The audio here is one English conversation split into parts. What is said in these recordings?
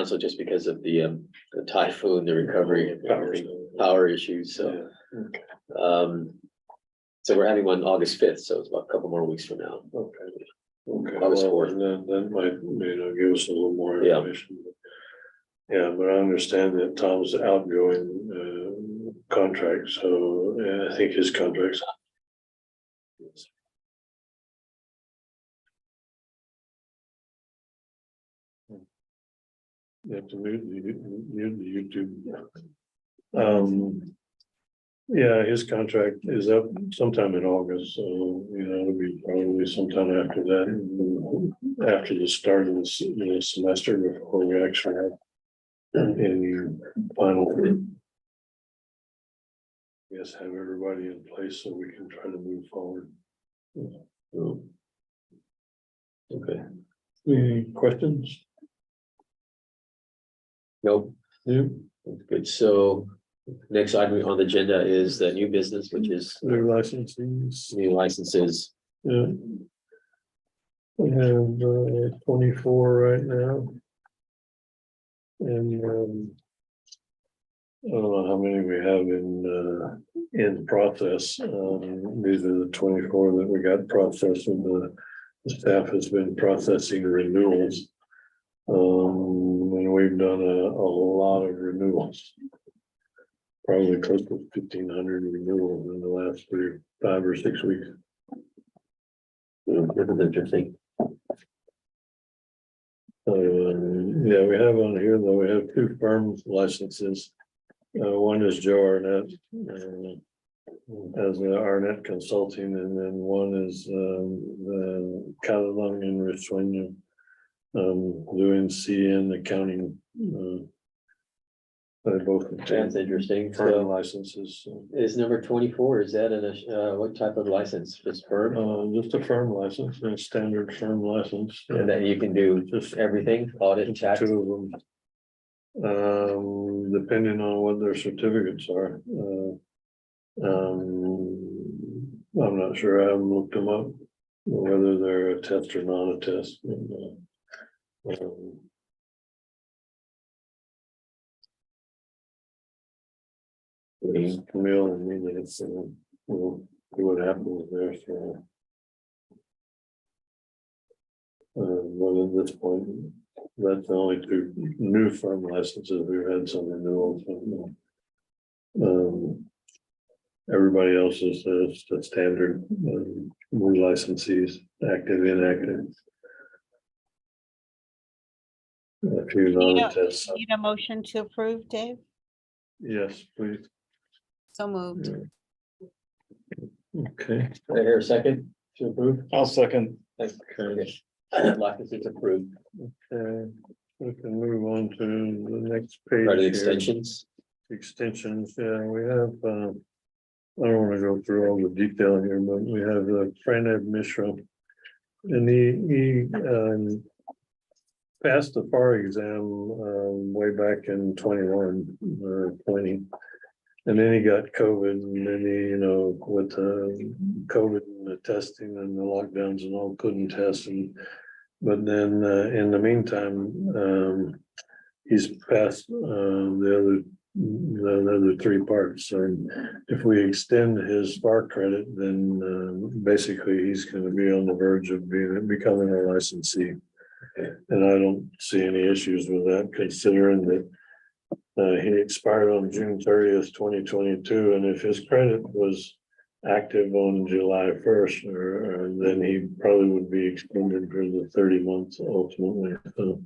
canceled just because of the typhoon, the recovery, power issues, so. So we're having one August 5th, so it's about a couple more weeks from now. Okay, August well, 4th. and then that might, give us a little more Yeah. information. Yeah, but I understand that Tom's outgoing contract, so I think his contract's. You have to mute the YouTube. Yeah, his contract is up sometime in August, so it'll be probably sometime after that, after the start of the semester before we actually have any final. Yes, have everybody in place so we can try to move forward. Okay. Any questions? Nope, Yeah, good, so next item on the agenda is the new business, which is their licensees. new licenses. Yeah. We have 24 right now. And I don't know how many we have in process. These are the 24 that we got processed, and the staff has been processing renewals. And we've done a lot of renewals. Probably close to 1,500 renewals in the last 5 or 6 weeks. This is interesting. Yeah, we have on here though, we have 2 firm licenses. One is Joe Arnett, as Arnett Consulting, and then one is the Catalan in Richland, doing CN accounting. They both That's interesting. firm So licenses. is number 24, is that what type of license? Just firm? Just a firm license, a standard firm license. And then you can do just everything, audit, tax? 2 of them. Depending on what their certificates are. I'm not sure, I haven't looked them up, whether they're a test or not a test. Camille and me, we'll see what happens there, so. But at this point, that's the only 2 new firm licenses. We've had some renewals. Everybody else is the standard new licensees, active, inactive. A few non-tests. Need a motion to approve, Dave? Yes, please. So moved. Okay. Did I hear a second to approve? I'll second. Okay. Licenses approved. Okay, we can move on to the next page. Right, here. extensions. Extensions, yeah, we have, I don't want to go through all the detail here, but we have Fran Ed Mishra. And he passed the bar exam way back in 21 or 20. And then he got COVID, and then he, with COVID and the testing and the lockdowns and all, couldn't test. But then in the meantime, he's passed the other 3 parts. So if we extend his SPAR credit, then basically he's going to be on the verge of becoming a licensee. And I don't see any issues with that, considering that he expired on June 30th, 2022, and if his credit was active on July 1st, or then he probably would be extended for the 30 months ultimately. So,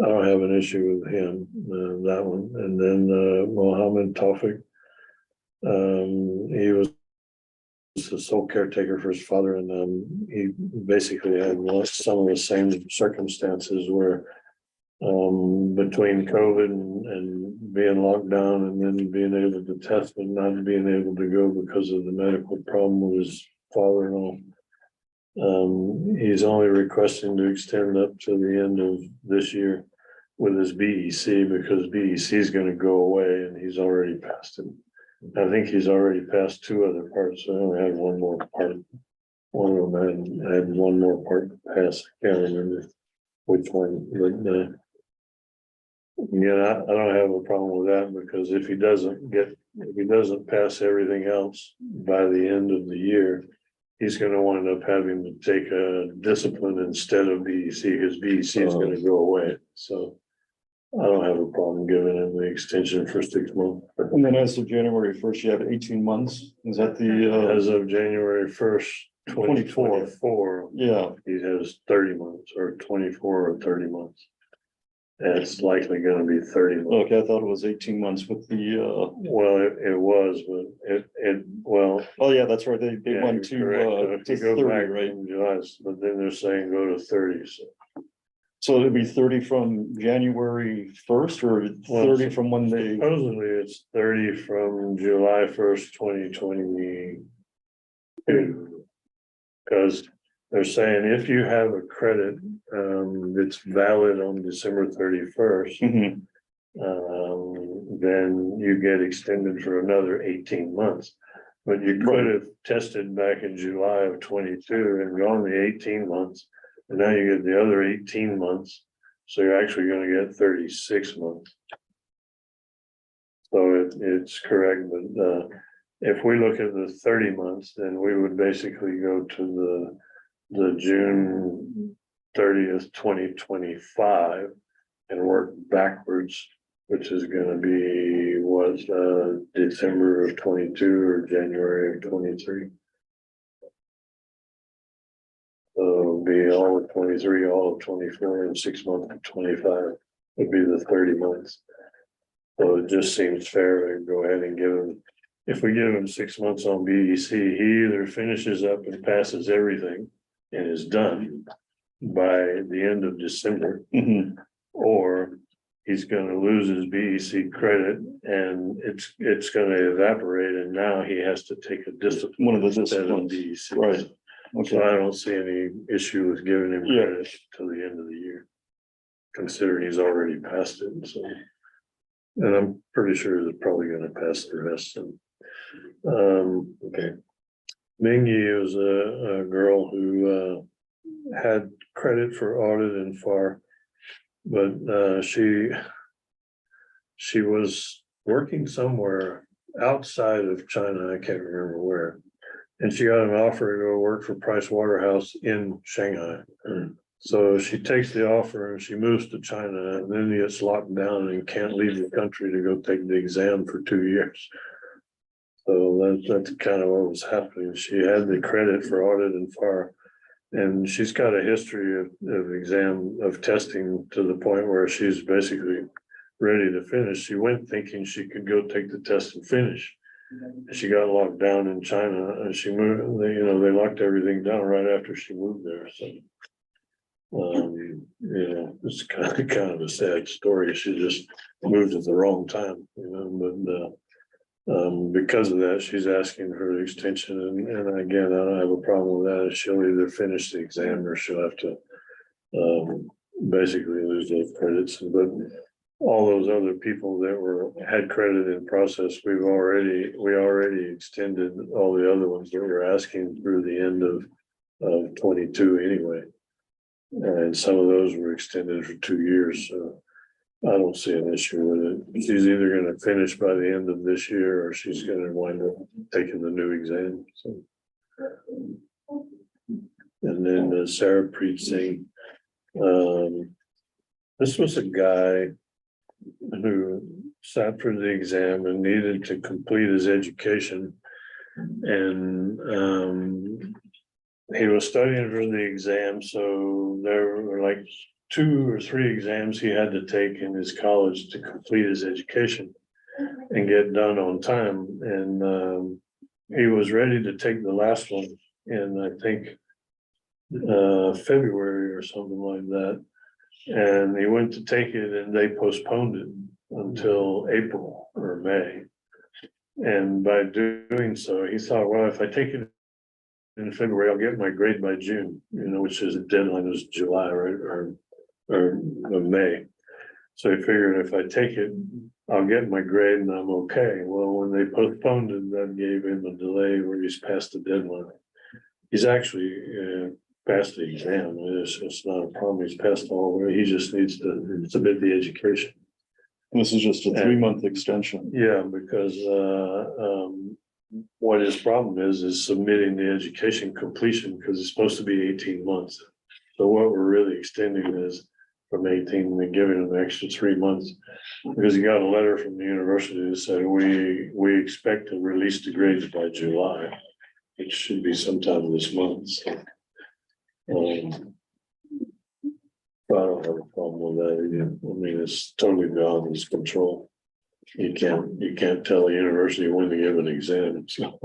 I don't have an issue with him, that one. And then Mohammed Tawfiq, he was the sole caretaker for his father, and he basically had some of the same circumstances where between COVID and being locked down, and then being able to test and not being able to go because of the medical problem with his father-in-law. He's only requesting to extend up to the end of this year with his BEC, because BEC is going to go away, and he's already passed it. I think he's already passed 2 other parts. So I only had 1 more part. One of them had 1 more part to pass. I can't remember. which one, but, yeah, I don't have a problem with that, because if he doesn't pass everything else by the end of the year, he's gonna wind up having to take a discipline instead of BEC, because BEC is gonna go away, so. I don't have a problem giving him the extension for 6 months. And then as of January 1st, you have 18 months. Is that the, As of January 1st, 2024, yeah, he has 30 months, or 24 or 30 months. And it's likely gonna be 30 months. okay, I thought it was 18 months with the, Well, it was, but well. oh yeah, that's right. They yeah, went you're correct. to If you go 30, back right? from July, but then they're saying go to 30, so. So it'd be 30 from January 1st or 30 from when they, Supposedly it's 30 from July 1st, 2022. Because they're saying if you have a credit, it's valid on December 31st, Mhm. then you get extended for another 18 months. But you could have tested back in July of 22 and gone the 18 months. And now you get the other 18 months, so you're actually gonna get 36 months. So it's correct, but if we look at the 30 months, then we would basically go to the June 30th, 2025 and work backwards, which is gonna be December of 22 or January of 23. So it'll be all of 23, all of 24, and 6 months of 25 would be the 30 months. So it just seems fair to go ahead and give him, if we give him 6 months on BEC, he either finishes up and passes everything and is done by the end of December, Mhm. or he's gonna lose his BEC credit and it's gonna evaporate, and now he has to take a discipline. One of the instead of disciplines, BEC. right. So Okay, I don't see any issue with giving him Yeah. credit till the end of the year. Considering he's already passed it, so. And I'm pretty sure they're probably gonna pass the rest, and. Okay. Mingy was a girl who, had credit for audit and FAR. But, she was working somewhere outside of China, I can't remember where. And she got an offer to go work for Price Waterhouse in Shanghai. So she takes the offer and she moves to China, and then gets locked down and can't leave the country to go take the exam for 2 years. So that's kind of what was happening. She had the credit for audit and FAR. And she's got a history of testing to the point where she's basically ready to finish. She went thinking she could go take the test and finish. She got locked down in China, and she moved, they locked everything down right after she moved there, so. It's kind of a sad story. She just moved at the wrong time, but because of that, she's asking for the extension, and again, I don't have a problem with that. She'll either finish the exam or she'll have to basically lose those credits, but all those other people that had credit in process, we already extended all the other ones that were asking through the end of 22 anyway. And some of those were extended for 2 years, so I don't see an issue with it. She's either gonna finish by the end of this year, or she's gonna wind up taking the new exam, so. And then Sarah Preet Singh, this was a guy who sat for the exam and needed to complete his education. And he was studying for the exam, so there were like 2 or 3 exams he had to take in his college to complete his education and get done on time. And he was ready to take the last one in, I think, February or something like that. And he went to take it and they postponed it until April or May. And by doing so, he thought, well, if I take it in February, I'll get my grade by June, which is the deadline is July, right? Or May. So he figured if I take it, I'll get my grade and I'm okay. Well, when they postponed it, that gave him a delay where he's past the deadline. He's actually passed the exam. It's not a problem. He's passed all the way. He just needs to submit the education. This is just a 3-month extension. Yeah, because, what his problem is submitting the education completion, because it's supposed to be 18 months. So what we're really extending is from 18 and giving him an extra 3 months. Because he got a letter from the university that said, we expect to release the grades by July. It should be sometime this month. So, I don't have a problem with that. I mean, it's totally beyond his control. You can't tell a university when to give an exam, so.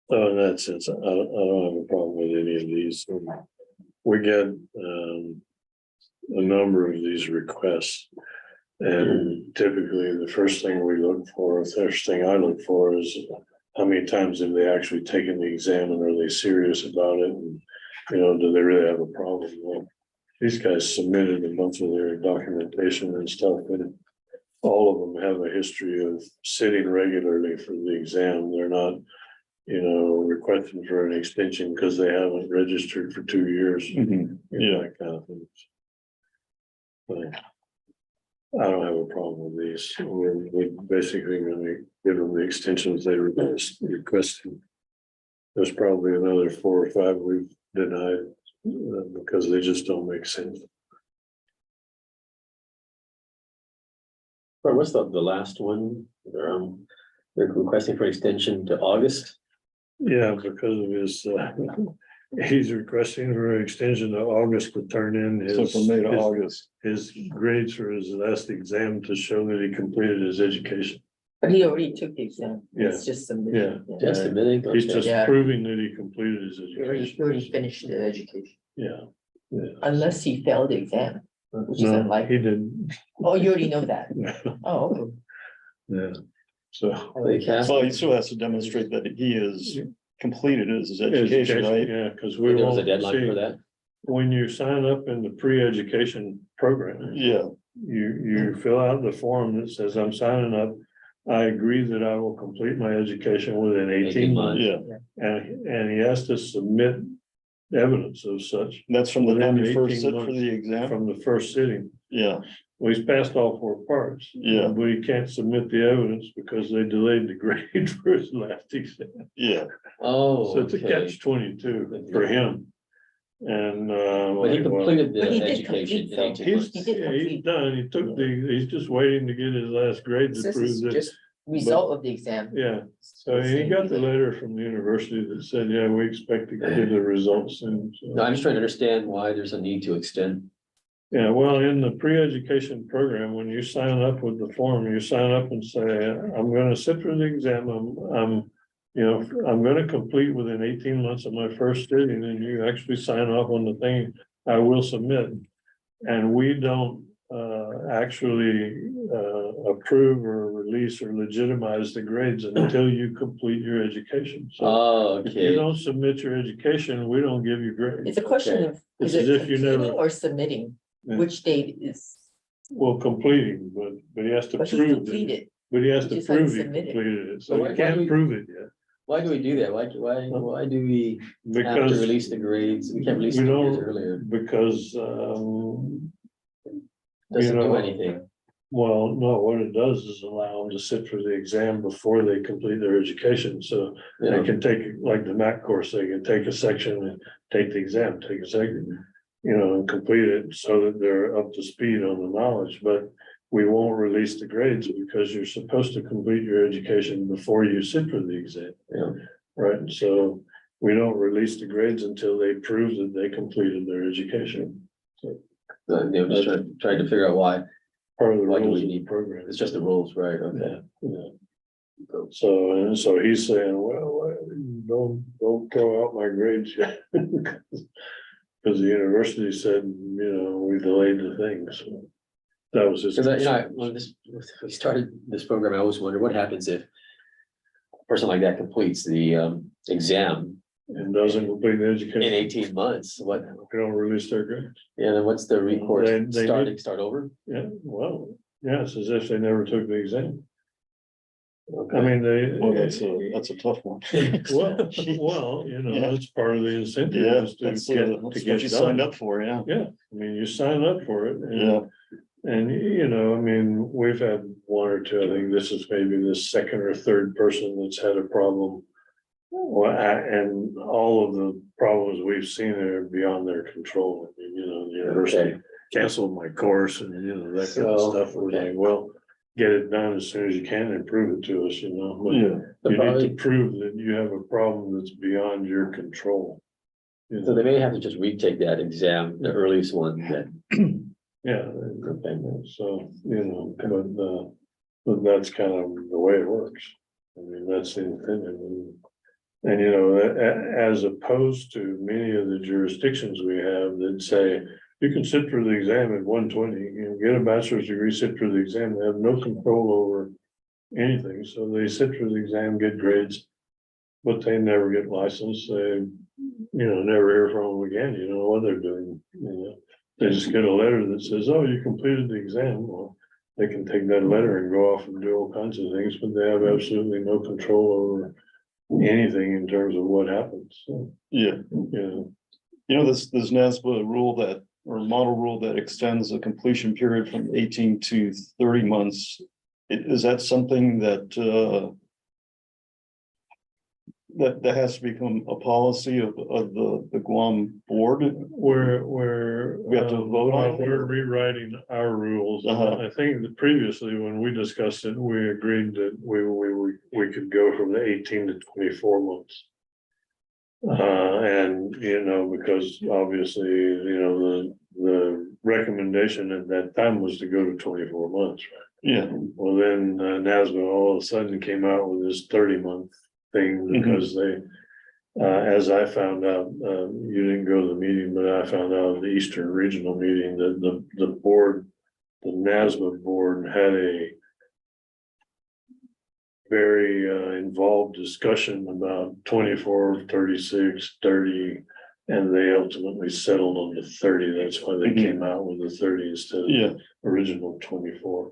So in that sense, I don't have a problem with any of these. We get a number of these requests. And typically the first thing I look for is how many times have they actually taken the exam and are they serious about it? And, do they really have a problem? Well, these guys submitted a bunch of their documentation and stuff, and all of them have a history of sitting regularly for the exam. They're not, requesting for an extension because they haven't registered for 2 years. Yeah. That kind of thing. But I don't have a problem with these. We're basically gonna give them the extensions they requested. There's probably another 4 or 5 we've denied because they just don't make sense. Or what's the last one? They're requesting for extension to August. Yeah, because of his, he's requesting for an extension to August to turn in So his. from May to August. His grades for his last exam to show that he completed his education. But he already took the exam. It's just submitted. Yeah. Just admitting. He's just Yeah. proving that he completed his He already education. finished the education, Yeah. unless he failed the exam, which is No, unlikely. he didn't. Oh, you already know that. Oh, okay. Yeah. So, well, he still has to demonstrate that he has completed his education, right? Yeah, because we There was a won't deadline see, for that. when you sign up in the pre-education program, Yeah, you fill out the form that says, I'm signing up. I agree that I will complete my education within 18 months. yeah. And he has to submit evidence of such That's from the time Within you first 18 sit for months the exam. from the first sitting. Yeah, Well, he's passed all 4 parts. Yeah. But he can't submit the evidence because they delayed the grade for his last exam. yeah. Oh, So it's a okay. catch-22 for him. And, But he well, completed But he the did education complete, in though. 18 he's, months. He did yeah, he's complete. done. He took he's just waiting to get his last grade to This prove is that. just result of the exam. Yeah, so he got the letter from the university that said, yeah, we expect to get the results soon. So- No, I'm just trying to understand why there's a need to extend. Yeah, well, in the pre-education program, when you sign up with the form, you sign up and say, I'm gonna sit for the exam, I'm gonna complete within 18 months of my first sitting, and you actually sign off on the thing I will submit. And we don't actually approve or release or legitimize the grades until you complete your education. So Oh, if you okay. don't submit your education, we don't give you grades. It's a question of, It's is as it if you never- completing or submitting? Yeah. Which date is, Well, completing, but he has to but he prove it. completed. But he has He to just hadn't prove he submitted. completed it, So so why he do can't we- prove it yet. Why do we do that? Why do we have to Because release the grades? We can't release we the grades don't, earlier. because, Doesn't you do know, anything. well, no, what it does is allow them to sit for the exam before they complete their education, so they Yeah. can take, like the MAC course, they can take a section and take the exam, take a second, and complete it so that they're up to speed on the knowledge, but we won't release the grades because you're supposed to complete your education before you sit for the exam. Yeah. Right, so we don't release the grades until they prove that they completed their education. Just trying to figure out why. Part of the Why do rules we of the need- program. It's just the rules, right? Okay. Yeah. So he's saying, well, don't throw out my grades yet. Because the university said, we delayed the thing, so that was his. Because concern. when we started this program, I always wondered what happens if a person like that completes the exam And doesn't complete the in education, 18 months. What, they don't release their grades. and then what's the recourse? They Start over? Yeah, well, yeah, it's as if they never took the exam. I mean, Well, they. that's a tough one. Well, you know, Yeah. that's part of the incentive Yeah, is to that's get, to what get you signed done. up for, yeah. Yeah, I mean, you sign up for it and. Yeah, And, you know, I mean, we've had one or two, I think this is maybe the second or third person that's had a problem. Well, and all of the problems we've seen are beyond their control. I mean, you know, the university canceled my course and, you know, that kind of So, stuff. We're okay. like, well, get it done as soon as you can and prove it to us, you know. But yeah, The you need problem- to prove that you have a problem that's beyond your control. You So know? they may have to just retake that exam, the earliest one that, Yeah, okay, so, you know, but that's kind of the way it works. I mean, that's the opinion. And, you know, as opposed to many of the jurisdictions we have that say, you can sit for the exam at 120, you know, get a bachelor's degree, sit for the exam, they have no control over anything. So they sit for the exam, get grades, but they never get licensed. They, you know, never hear from them again. You know what they're doing, you know. They just get a letter that says, oh, you completed the exam. Well, they can take that letter and go off and do all kinds of things, but they have absolutely no control over anything in terms of what happens. So, yeah. you know, You know, this NASBA rule that, or model rule that extends the completion period from 18 to 30 months. Is that something that, that has to become a policy of the Guam board? we have to vote on it? We're rewriting our rules. Uh-huh. I think that previously when we discussed it, we agreed that we could go from the 18 to 24 months. And, you know, because obviously, you know, the recommendation at that time was to go to 24 months, right? Yeah, Well, then NASBA all of a sudden came out with this 30-month thing because they, as I found out, you didn't go to the meeting, but I found out at the Eastern Regional meeting that the board, the NASBA board had a very involved discussion about 24, 36, 30, and they ultimately settled on the 30. That's why they came out with the 30 instead of yeah, original 24.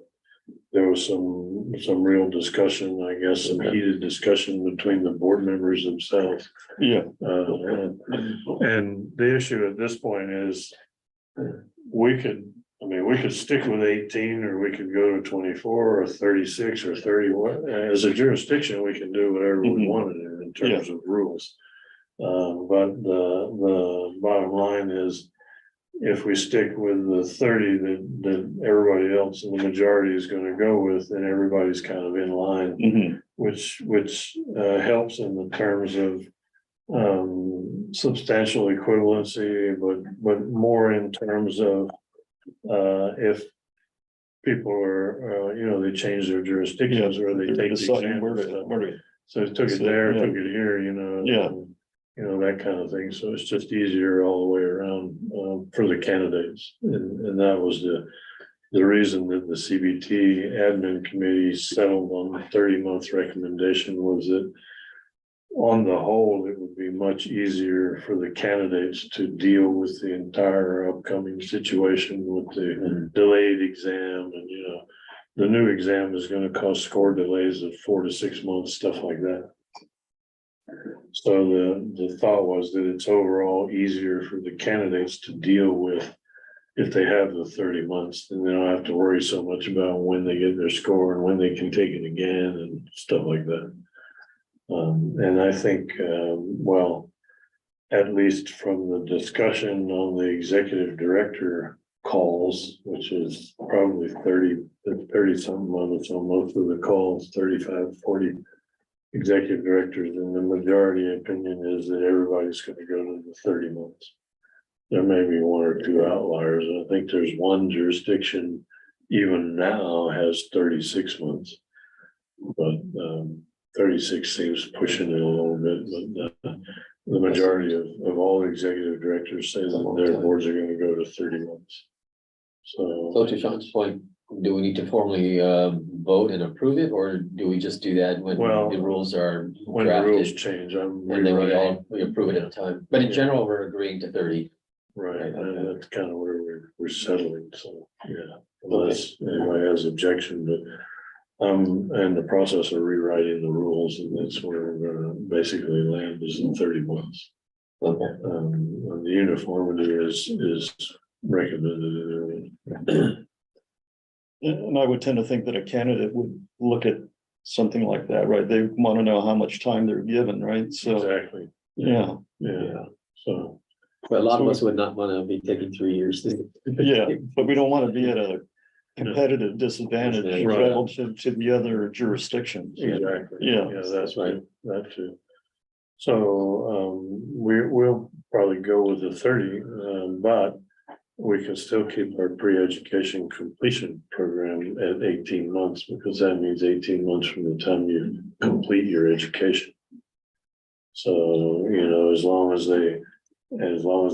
There was some real discussion, I guess, some heated discussion between the board members themselves. yeah, And the issue at this point is we could stick with 18 or we could go to 24 or 36 or 31. As a jurisdiction, we can do whatever we wanted in terms of rules. But the bottom line is, if we stick with the 30 that everybody else in the majority is going to go with, then everybody's kind of in line, which helps in the terms of substantial equivalency, but more in terms of if people are, you know, they change their jurisdictions or they take the deciding exam. where to, So it took it So, there, yeah. took it here, you know. Yeah. You know, that kind of thing. So it's just easier all the way around for the candidates. And that was the reason that the CBT admin committee settled on the 30-month recommendation was that on the whole, it would be much easier for the candidates to deal with the entire upcoming situation with the delayed exam and, you know, the new exam is going to cause score delays of 4 to 6 months, stuff like that. So the thought was that it's overall easier for the candidates to deal with if they have the 30 months, then they don't have to worry so much about when they get their score and when they can take it again and stuff like that. And I think, well, at least from the discussion on the executive director calls, which is probably 30 something months on most of the calls, 35, 40 executive directors, and the majority opinion is that everybody's going to go to the 30 months. There may be one or two outliers. I think there's one jurisdiction even now has 36 months, but 36 seems pushing it a little bit, but the majority of all executive directors say that their boards are going to go to 30 months. so to Sean's point, do we need to formally vote and approve it, or do we just do that when Well, the rules are when the rules drafted? change, I'm And then rewriting. we approve it at a time, but in general, we're agreeing to 30. Right, and that's kind of where we're settling, so, yeah, unless anybody has objection, but And the process of rewriting the rules, and that's where we're gonna basically land is in 30 months. Okay. And the uniformity is recommended. And I would tend to think that a candidate would look at something like that, right? They want to know how much time they're given, right? So, Exactly, yeah, yeah, so, But a lot of us would not want to be taking 3 years to. yeah, but we don't want to be at a competitive disadvantage Right. relative to the other jurisdictions. exactly. Yeah. That's right, that too. So, we'll probably go with the 30, but we can still keep our pre-education completion program at 18 months, because that means 18 months from the time you complete your education. So, as long as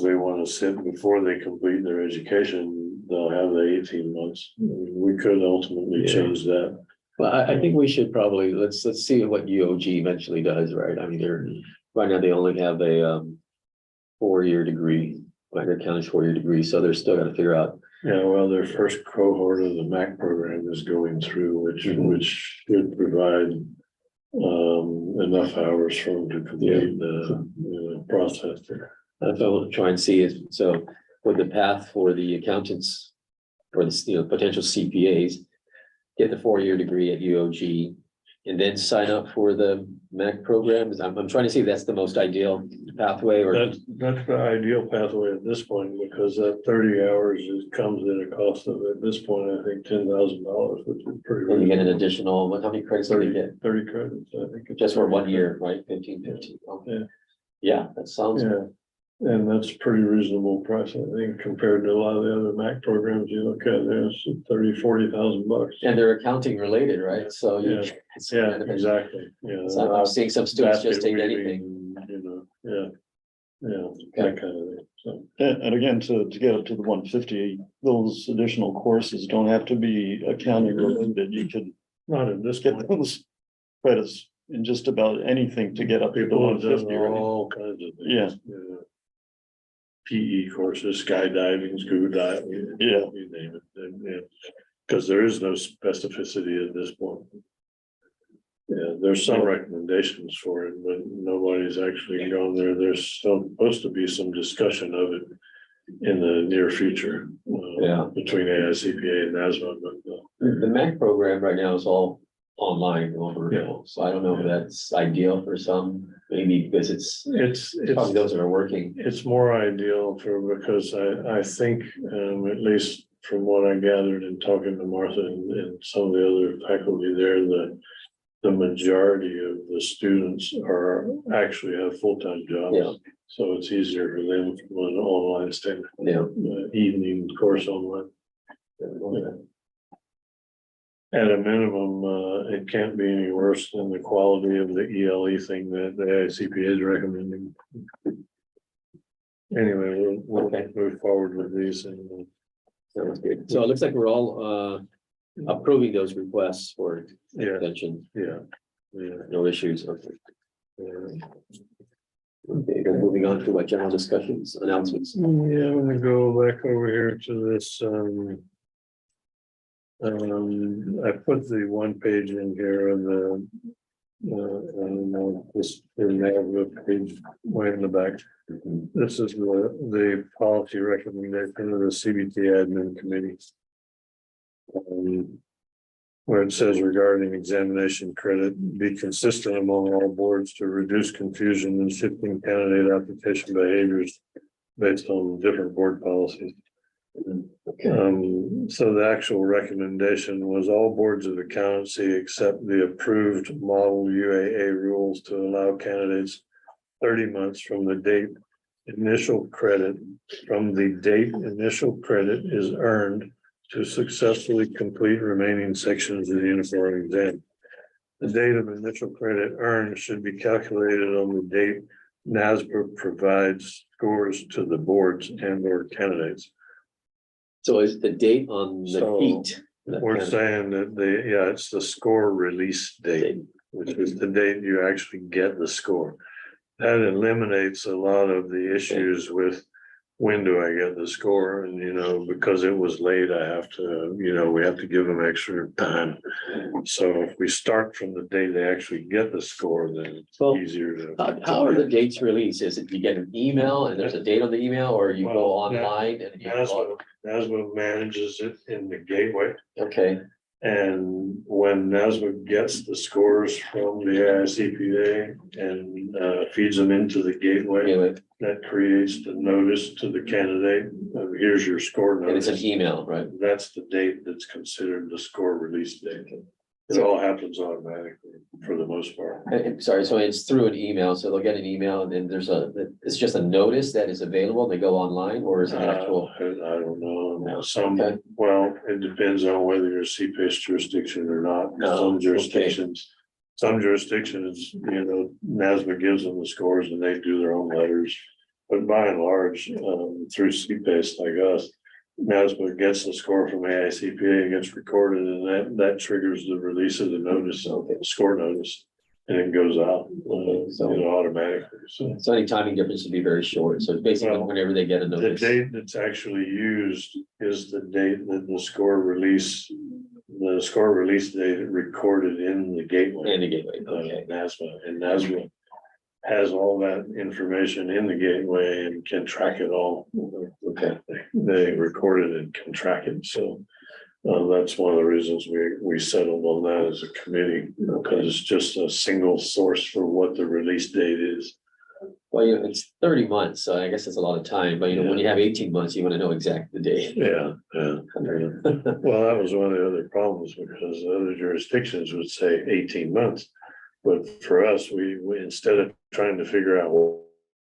they want to sit before they complete their education, they'll have the 18 months. We could ultimately Yeah. change that. Well, I think we should probably, let's see what UOG eventually does, right? I mean, right now they only have a 4-year degree, like their county's 4-year degree, so they're still gotta figure out. Yeah, well, their first cohort of the MAC program is going through, which should provide enough hours for them to complete the process. That's what we'll try and see is, so with the path for the accountants, for the, potential CPAs, get the 4-year degree at UOG, and then sign up for the MAC programs. I'm trying to see if that's the most ideal pathway, or. That's the ideal pathway at this point, because that 30 hours comes at a cost of, at this point, I think $10,000, which is pretty. And you get an reasonable. additional, how many credits do you 30, get? 30 credits, I think. it's Just for 1 30 year, right? 15. Okay. Yeah. Yeah, that sounds. Yeah, and that's a pretty reasonable price, I think, compared to a lot of the other MAC programs you look at, there's 30, 40,000 bucks. And they're accounting related, right? So you. Yeah. it's Yeah, kind of- exactly, yeah. So I'm seeing some students just take basket anything. weaving, that kind of thing, so. And again, to get up to the 150, those additional courses don't have to be accounting related. You could Not at this get point. those credits in just about anything to get up to the People have done 150, right? all kinds of Yeah. things. Yeah. PE courses, skydiving, scuba diving. Yeah. You name it, because there is no specificity at this point. Yeah, there's some recommendations for it, but nobody's actually gone there. There's still supposed to be some discussion of it in the near future. Between AICPA and NASMA, but. The MAC program right now is all online over, so I don't know if that's ideal for some, maybe because it's probably those that are working. It's more ideal because I think, at least from what I gathered in talking to Martha and some of the other faculty there, the majority of the students actually have full-time jobs. Yeah. So it's easier for them from an online standpoint, evening course online. At a minimum, it can't be any worse than the quality of the ELE thing that the AICPA is recommending. Anyway, we'll move forward with these and. Sounds good. So it looks like we're all approving those requests for extension. Yeah. No issues. Okay. Yeah. Okay, then moving on to general discussions, announcements. Yeah, I'm gonna go back over here to this, I put the 1 page in here of the, this, the page way in the back. This is the policy recommendation of the CBT admin committee. Where it says regarding examination credit, be consistent among all boards to reduce confusion and shifting candidate application behaviors based on different board policies. So the actual recommendation was all boards of accountancy except the approved model UAA rules to allow candidates 30 months from the date initial credit is earned to successfully complete remaining sections of the uniform exam. The date of initial credit earned should be calculated on the date NASBA provides scores to the boards and or candidates. So is the date on the So, sheet? We're saying that it's the score release date, which is the date you actually get the score. That eliminates a lot of the issues with when do I get the score? And, you know, because it was late, I have to, you know, we have to give them extra time. So if we start from the day they actually get the score, then it's Well, easier to. How are the dates released? Is it you get an email and there's a date on the email, or you go Well, that- online and you NASBA, NASBA manages it in the gateway. okay, And when NASBA gets the scores from the AICPA and feeds them into the gateway, anyway, that creates the notice to the candidate. Here's your score and it's an notice. email, right? That's the date that's considered the score release date. It all happens automatically for the most part. Sorry, so it's through an email, so they'll get an email and then it's just a notice that is available, they go online, or is it actual? I don't know, some, Okay. well, it depends on whether you're a CPACE jurisdiction or not. Oh, Some okay. jurisdictions. Some jurisdictions, you know, NASBA gives them the scores and they do their own letters. But by and large, through CPACE like us, NASBA gets the score from AICPA, it gets recorded, and that triggers the release of the notice, Okay. score notice. And it goes out, you know, automatically, so. So any timing difference would be very short, so basically Well, whenever they get a The notice. date that's actually used is the date that the score release date recorded in the gateway. And the gateway, okay, NASBA, and NASBA has all that information in the gateway and can track it all. okay, They record it and can track it, so. That's one of the reasons we settled on that as a committee, because it's just a single source for what the release date is. well, you know, it's 30 months, so I guess it's a lot of time, but you know, when you have 18 months, you want to know exactly the date. Yeah, yeah. Well, that was one of the other problems, because other jurisdictions would say 18 months. But for us, we instead of trying to figure out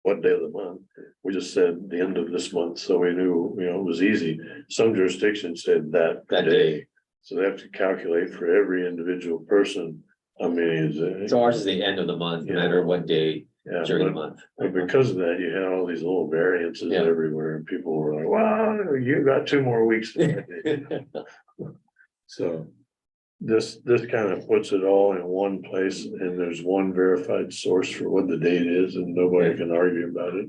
what day of the month, we just said the end of this month, so we knew, you know, it was easy. Some jurisdictions said that That day, day, so they have to calculate for every individual person, how many is it? so ours is the end of the month, no Yeah. matter what day Yeah, during the but month. because of that, you had all these little variances Yeah. everywhere, and people were like, wow, you got 2 more weeks. than I did." So this kind of puts it all in one place, and there's one verified source for what the date is, and nobody can argue about it.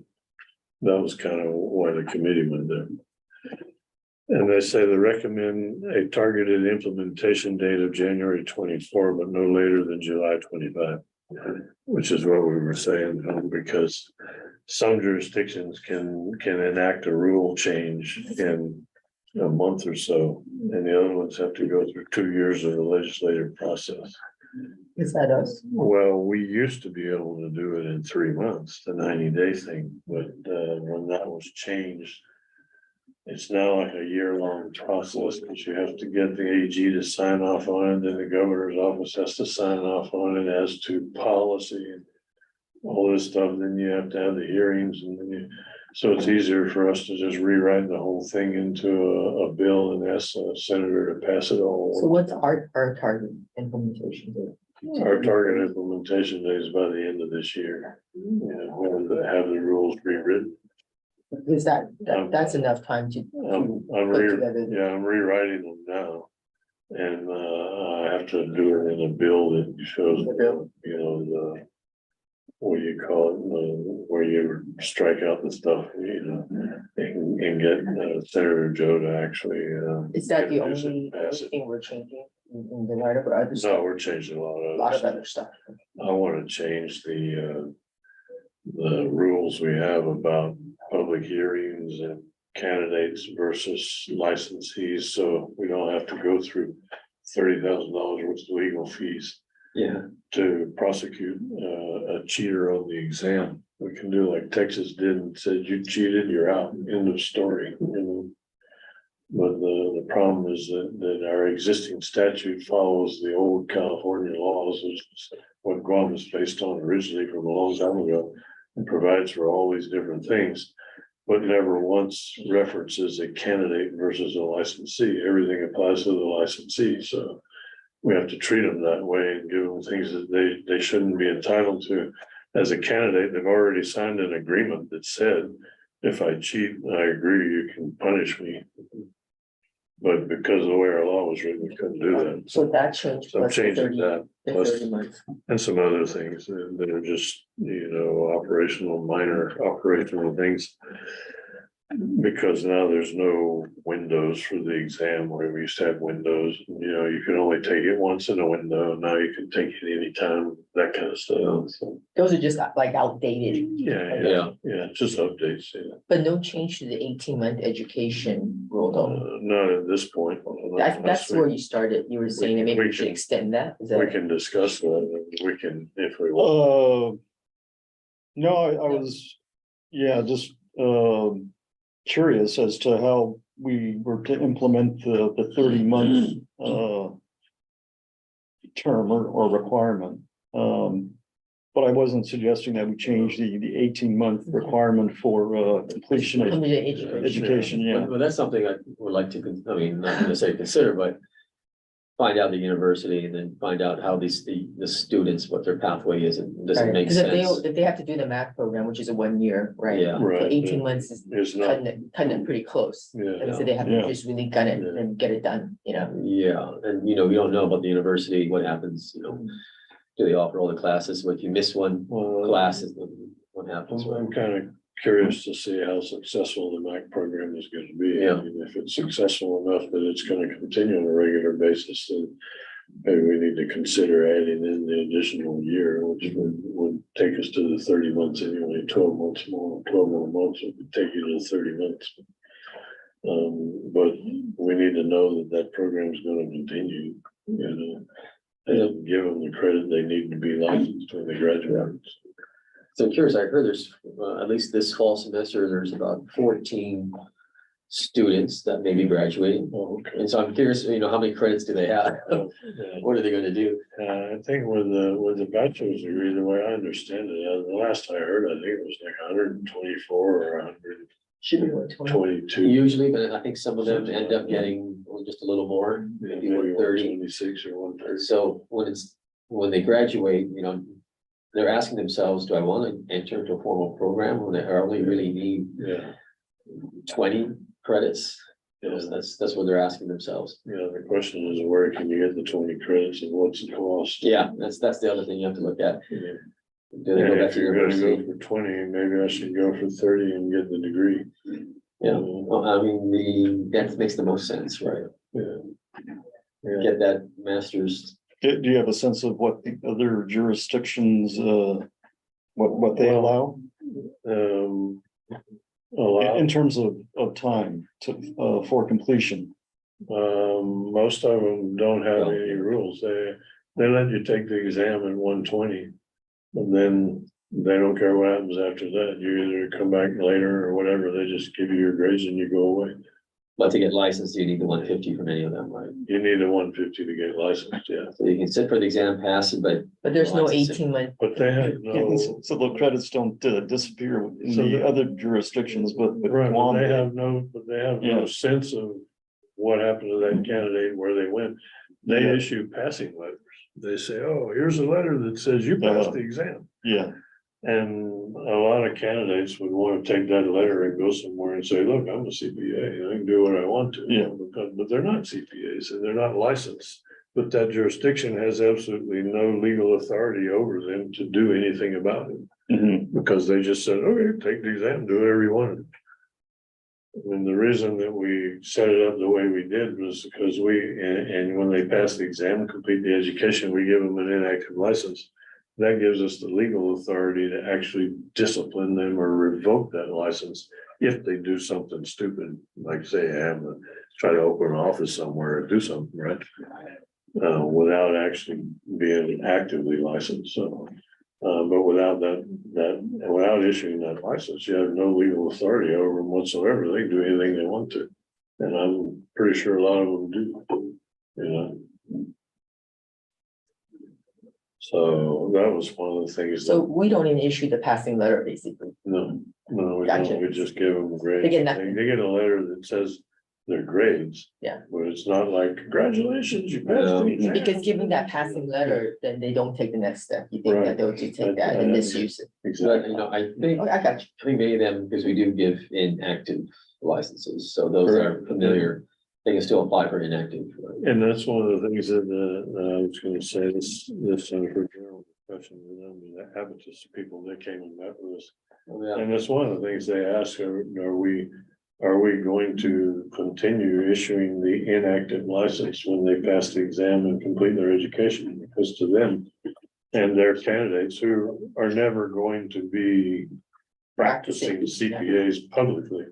That was kind of why the committee went there. And they say they recommend a targeted implementation date of January 24, but no later than July 25. Which is what we were saying, because some jurisdictions can enact a rule change in a month or so, and the other ones have to go through 2 years of the legislative process. Is that us? Well, we used to be able to do it in 3 months, the 90-day thing, but when that was changed, it's now like a year-long process, because you have to get the AG to sign off on it, then the governor's office has to sign off on it as to policy and all this stuff, then you have to have the hearings, and then so it's easier for us to just rewrite the whole thing into a bill and ask the senator to pass it So all. what's our target implementation date? Our target implementation date is by the end of this year. Yeah, we'll have the rules rewritten. Is that's enough time to? I'm put together? I'm rewriting them now. And I have to do it in a bill that shows, The bill? you know, what do you call it, where you strike out the stuff, you know, and get Senator Joe to actually. Is that the introduce it and only pass it. thing we're changing in the write-up or other No, stuff? we're changing a lot A of lot other of stuff. other stuff. I want to change the rules we have about public hearings and candidates versus licensees, so we don't have to go through $30,000 worth of legal fees Yeah, to prosecute a cheater on the exam. We can do like Texas did and said, you cheated, you're out, end of story, you know. But the problem is that our existing statute follows the old California laws, which is what Guam was based on originally from a long time ago, and provides for all these different things, but never once references a candidate versus a licensee. Everything applies to the licensee, so we have to treat them that way and give them things that they shouldn't be entitled to. As a candidate, they've already signed an agreement that said, if I cheat, I agree, you can punish me. But because of the way our law was written, we couldn't do that. So that changed. So I'm plus the changing 30 that, the plus 30 months. and some other things that are just, you know, minor operational things. because now there's no windows for the exam where we used to have windows, you know, you could only take it once in a window, now you can take it anytime, that kind of stuff, so. Those are just like outdated, Yeah, just updates, yeah. but no change to the 18-month education rule though. Not at this point. That's where you started. You were saying that maybe we we should can- extend that. Is We that? can discuss that, we can, if we want. No, I was, yeah, just curious as to how we were to implement the 30-month term or requirement. But I wasn't suggesting that we change the 18-month requirement for completion of education, yeah. Well, that's something I would like to, I mean, not gonna say consider, but find out the university and then find out how the students, what their pathway is, and does it make Because sense? if they have to do the math program, which is a 1 year, right? Yeah. So Right, 18 yeah. months is It's not, cutting it pretty close. yeah, And so they have Yeah. to just really gun it Yeah. and get it done, you know? Yeah, and you know, we don't know about the university, what happens, you know, do they offer all the classes? What if you miss one well, class, what happens? I'm kind of curious to see how successful the MAC program is going to be. Yeah. I mean, if it's successful enough that it's going to continue on a regular basis, then maybe we need to consider adding in the additional year, which would take us to the 30 months anyway, 12 months more, 12 more months would take you to 30 months. But we need to know that that program is going to continue, you know, and give them the credit they need to be licensed when they graduate. So I'm curious, I heard there's, at least this fall semester, there's about 14 students that may be graduating. Oh, okay. And so I'm curious, you know, how many credits do they have? Yeah. What are they gonna do? I think with the bachelor's degree, the way I understand it, the last I heard, I think it was like 124 or Should be 120. 122. Usually, but I think some of them end up getting just a little more, maybe 130. 126 or 130. So when they graduate, you know, they're asking themselves, do I want to enter into a formal program when they only really need Yeah, 20 credits? You know, Yeah. that's what they're asking themselves. yeah, the question is, where can you get the 20 credits and what's the cost? Yeah, that's the other thing you have to look at. Yeah. Do they go And back if to you're gonna university? go for 20, maybe I should go for 30 and get the degree. Yeah, well, I mean, that makes the most sense, right? Yeah. Yeah. Get that master's. Do you have a sense of what the other jurisdictions, what they Well, allow? Allow, In terms of time for completion? most of them don't have any rules. They let you take the exam in 120. And then they don't care what happens after that. You either come back later or whatever. They just give you your grades and you go away. But to get licensed, you need the 150 from any of them, right? You need a 150 to get licensed, yeah. So you can sit for the exam, pass it, but But there's no Licensing. 18-month. But they have no, So the credits don't disappear in So the the- other jurisdictions, but right, Guam, but they have no Yeah. sense of what happened to that candidate, and where they went. They Yeah. issue passing letters. They say, oh, here's a letter that says you passed the exam. yeah, And a lot of candidates would want to take that letter and go somewhere and say, look, I'm a CPA, I can do what I want to. Yeah. But they're not CPAs and they're not licensed. But that jurisdiction has absolutely no legal authority over them to do anything about it. mhm, Because they just said, okay, take the exam, do whatever you want. And the reason that we set it up the way we did was because and when they pass the exam, complete the education, we give them an inactive license. That gives us the legal authority to actually discipline them or revoke that license if they do something stupid, like say, try to open an office somewhere or do something, right? Without actually being actively licensed, so. But without without issuing that license, you have no legal authority over them whatsoever. They can do anything they want to. And I'm pretty sure a lot of them do, you know. So that was one of the things. So we don't even issue the passing letter, basically. No, we Gotcha. don't. We just give them grades. They get nothing. They get a letter that says their grades. Yeah. But it's not like, congratulations, you passed the exam. Because giving that passing letter, then they don't take the next step. You think Right. that they'll just take that and misuse it. but, Exactly. you know, I think, Okay, I got you. I think many of them, because we do give inactive licenses, so those that are familiar, they can still apply for inactive. Right? And that's one of the things that, I was gonna say, this for general discussion with them, the habitus people that came and met with us. Oh, yeah. And that's one of the things they ask, are we are we going to continue issuing the inactive license when they pass the exam and complete their education? Because to them and their candidates who are never going to be practicing CPAs publicly,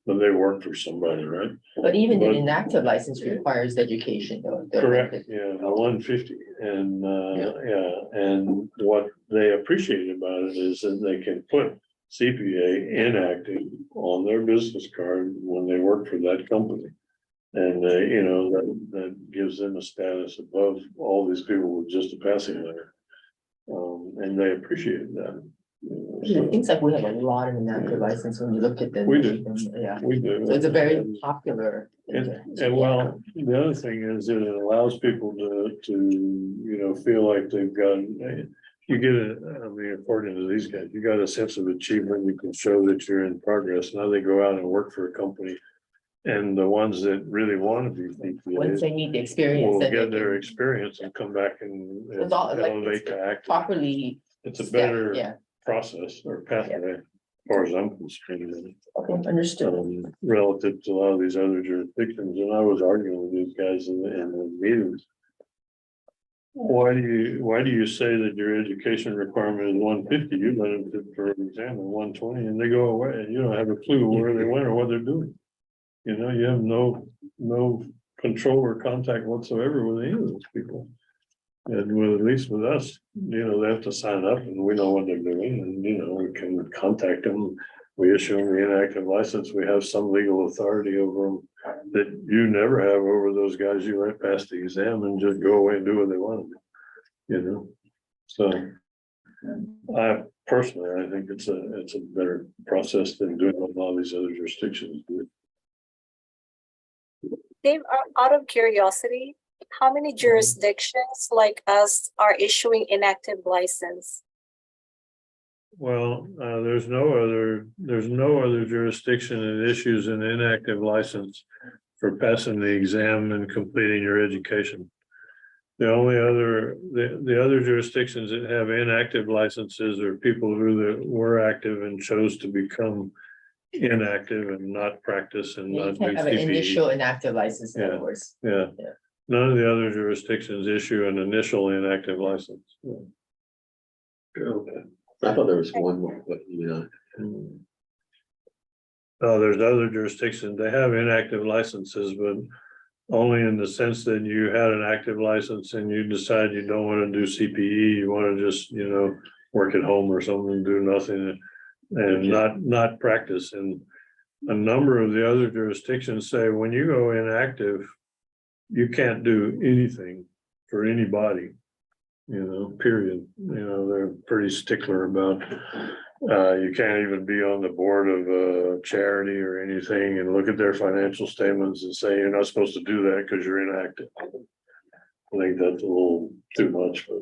but they work for somebody, right? But even the But- inactive license requires education though. Correct, yeah, the 150, and, yeah, and what they appreciate about it is that they can put CPA inactive on their business card when they work for that company. And, you know, that gives them a status above all these people with just a passing letter. And they appreciate that. It seems like we have a lot of inactive license when you look at them. We do. Yeah, We do. so it's a very popular. And well, the other thing is that it allows people to, you know, feel like they've got, you get a, I mean, according to these guys, you got a sense of achievement, you can show that you're in progress. Now they go out and work for a company. And the ones that really want to be Once CPAs they need the experience. will then they get their can experience and come back and It's all like elevate to active. Properly. It's a step, better Yeah, process or pathway, as far as I'm concerned. okay, understood. Relative to a lot of these other jurisdictions, and I was arguing with these guys in the meetings. Why do you say that your education requirement is 150? You let them sit for an exam at 120 and they go away and you don't have a clue where they went or what they're doing. You know, you have no control or contact whatsoever with any of those people. And with, at least with us, you know, they have to sign up and we know what they're doing and, you know, we can contact them. We issue them the inactive license. We have some legal authority over them that you never have over those guys you let pass the exam and just go away and do what they want to do, you know? So I personally, I think it's a better process than doing what a lot of these other jurisdictions do. Dave, out of curiosity, how many jurisdictions like us are issuing inactive license? Well, there's no other jurisdiction that issues an inactive license for passing the exam and completing your education. The other jurisdictions that have inactive licenses are people who were active and chose to become inactive and not practice and You not do can have an CPE. initial inactive license in other Yeah. words. Yeah, Yeah. none of the other jurisdictions issue an initial inactive license. Yeah. Okay. I thought there was one more, but you know. Oh, there's other jurisdictions, they have inactive licenses, but only in the sense that you had an active license and you decide you don't want to do CPE, you want to just, you know, work at home or something, do nothing and not practice. And a number of the other jurisdictions say when you go inactive, you can't do anything for anybody. You know, period. You know, they're pretty stickler about, you can't even be on the board of a charity or anything and look at their financial statements and say, you're not supposed to do that because you're inactive. I think that's a little too much, but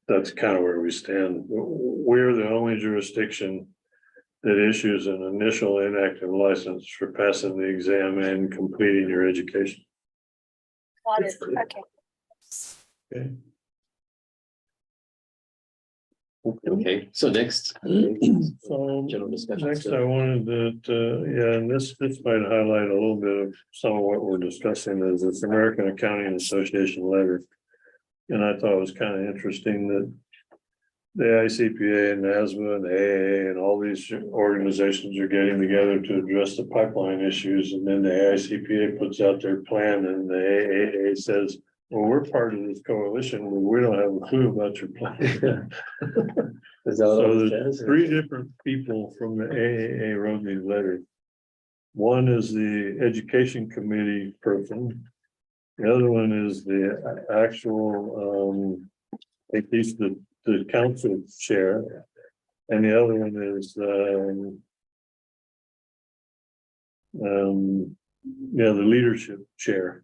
that's kind of where we stand. We're the only jurisdiction that issues an initial inactive license for passing the exam and completing your education. Got it, okay. Okay. Okay, so next. So General discussion. next I wanted to, yeah, and this might highlight a little bit of some of what we're discussing is this American Accounting Association letter. And I thought it was kind of interesting that the ICPA and NASBA and the AAA and all these organizations are getting together to address the pipeline issues. And then the AICPA puts out their plan and the AAA says, well, we're part of this coalition, but we don't have a clue about your plan. Is that what So it there's says? 3 different people from the AAA wrote these letters. One is the education committee person. The other one is the actual, at least the council chair. And the other one is, yeah, the leadership chair.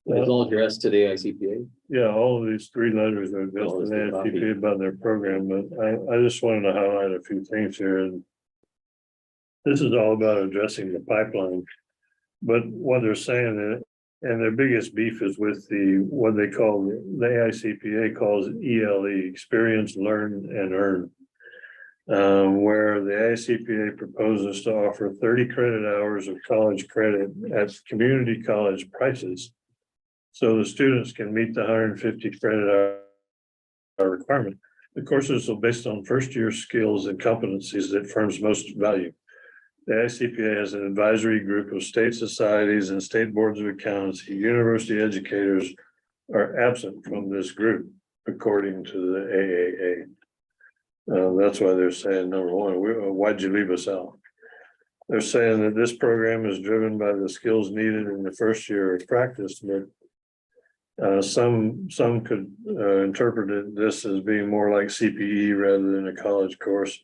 It's all addressed to the ICPA. Yeah, all of these 3 letters are just Oh, it's an the copy. AICPA about their program, but I just wanted to highlight a few things here. And this is all about addressing the pipeline. But what they're saying, and their biggest beef is with what they call, the AICPA calls ELE, experience, learn, and earn. Where the AICPA proposes to offer 30 credit hours of college credit at community college prices. So the students can meet the 150 credit hour requirement. The courses are based on first-year skills and competencies that firms most value. The AICPA has an advisory group of state societies and state boards of accountancy. University educators are absent from this group, according to the AAA. That's why they're saying, number one, why'd you leave us out? They're saying that this program is driven by the skills needed in the first year of practice, but some could interpret this as being more like CPE rather than a college course.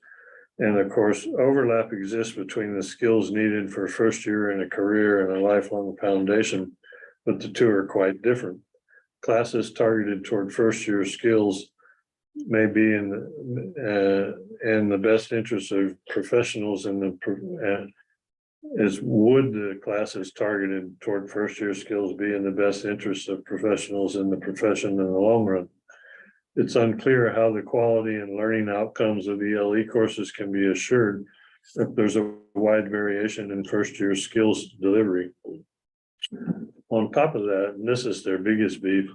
And of course, overlap exists between the skills needed for first year in a career and a lifelong foundation, but the two are quite different. Classes targeted toward first year skills may be in the best interest of professionals in the would the classes targeted toward first year skills be in the best interest of professionals in the profession in the long run? It's unclear how the quality and learning outcomes of ELE courses can be assured if there's a wide variation in first year skills delivery. On top of that, and this is their biggest beef,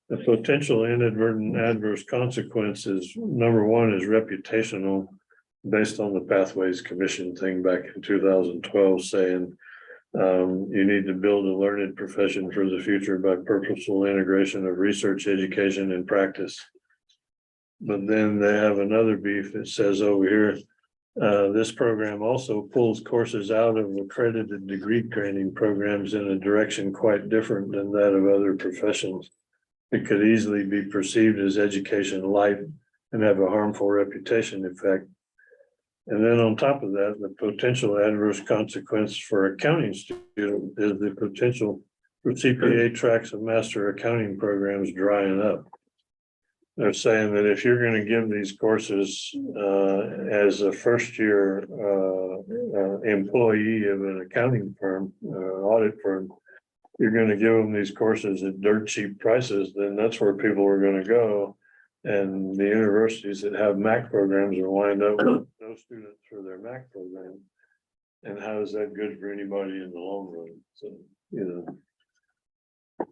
the potential inadvertent adverse consequences, number one, is reputational, based on the Pathways Commission thing back in 2012 saying you need to build a learned profession for the future by purposeful integration of research, education, and practice. But then they have another beef that says over here, this program also pulls courses out of accredited degree training programs in a direction quite different than that of other professions. It could easily be perceived as education light and have a harmful reputation effect. And then on top of that, the potential adverse consequence for accounting student is the potential for CPA tracks of master accounting programs drying up. They're saying that if you're going to give these courses as a first year employee of an accounting firm, audit firm, you're going to give them these courses at dirt cheap prices, then that's where people are going to go. And the universities that have MAC programs will wind up with no students for their MAC program. And how is that good for anybody in the long run? So,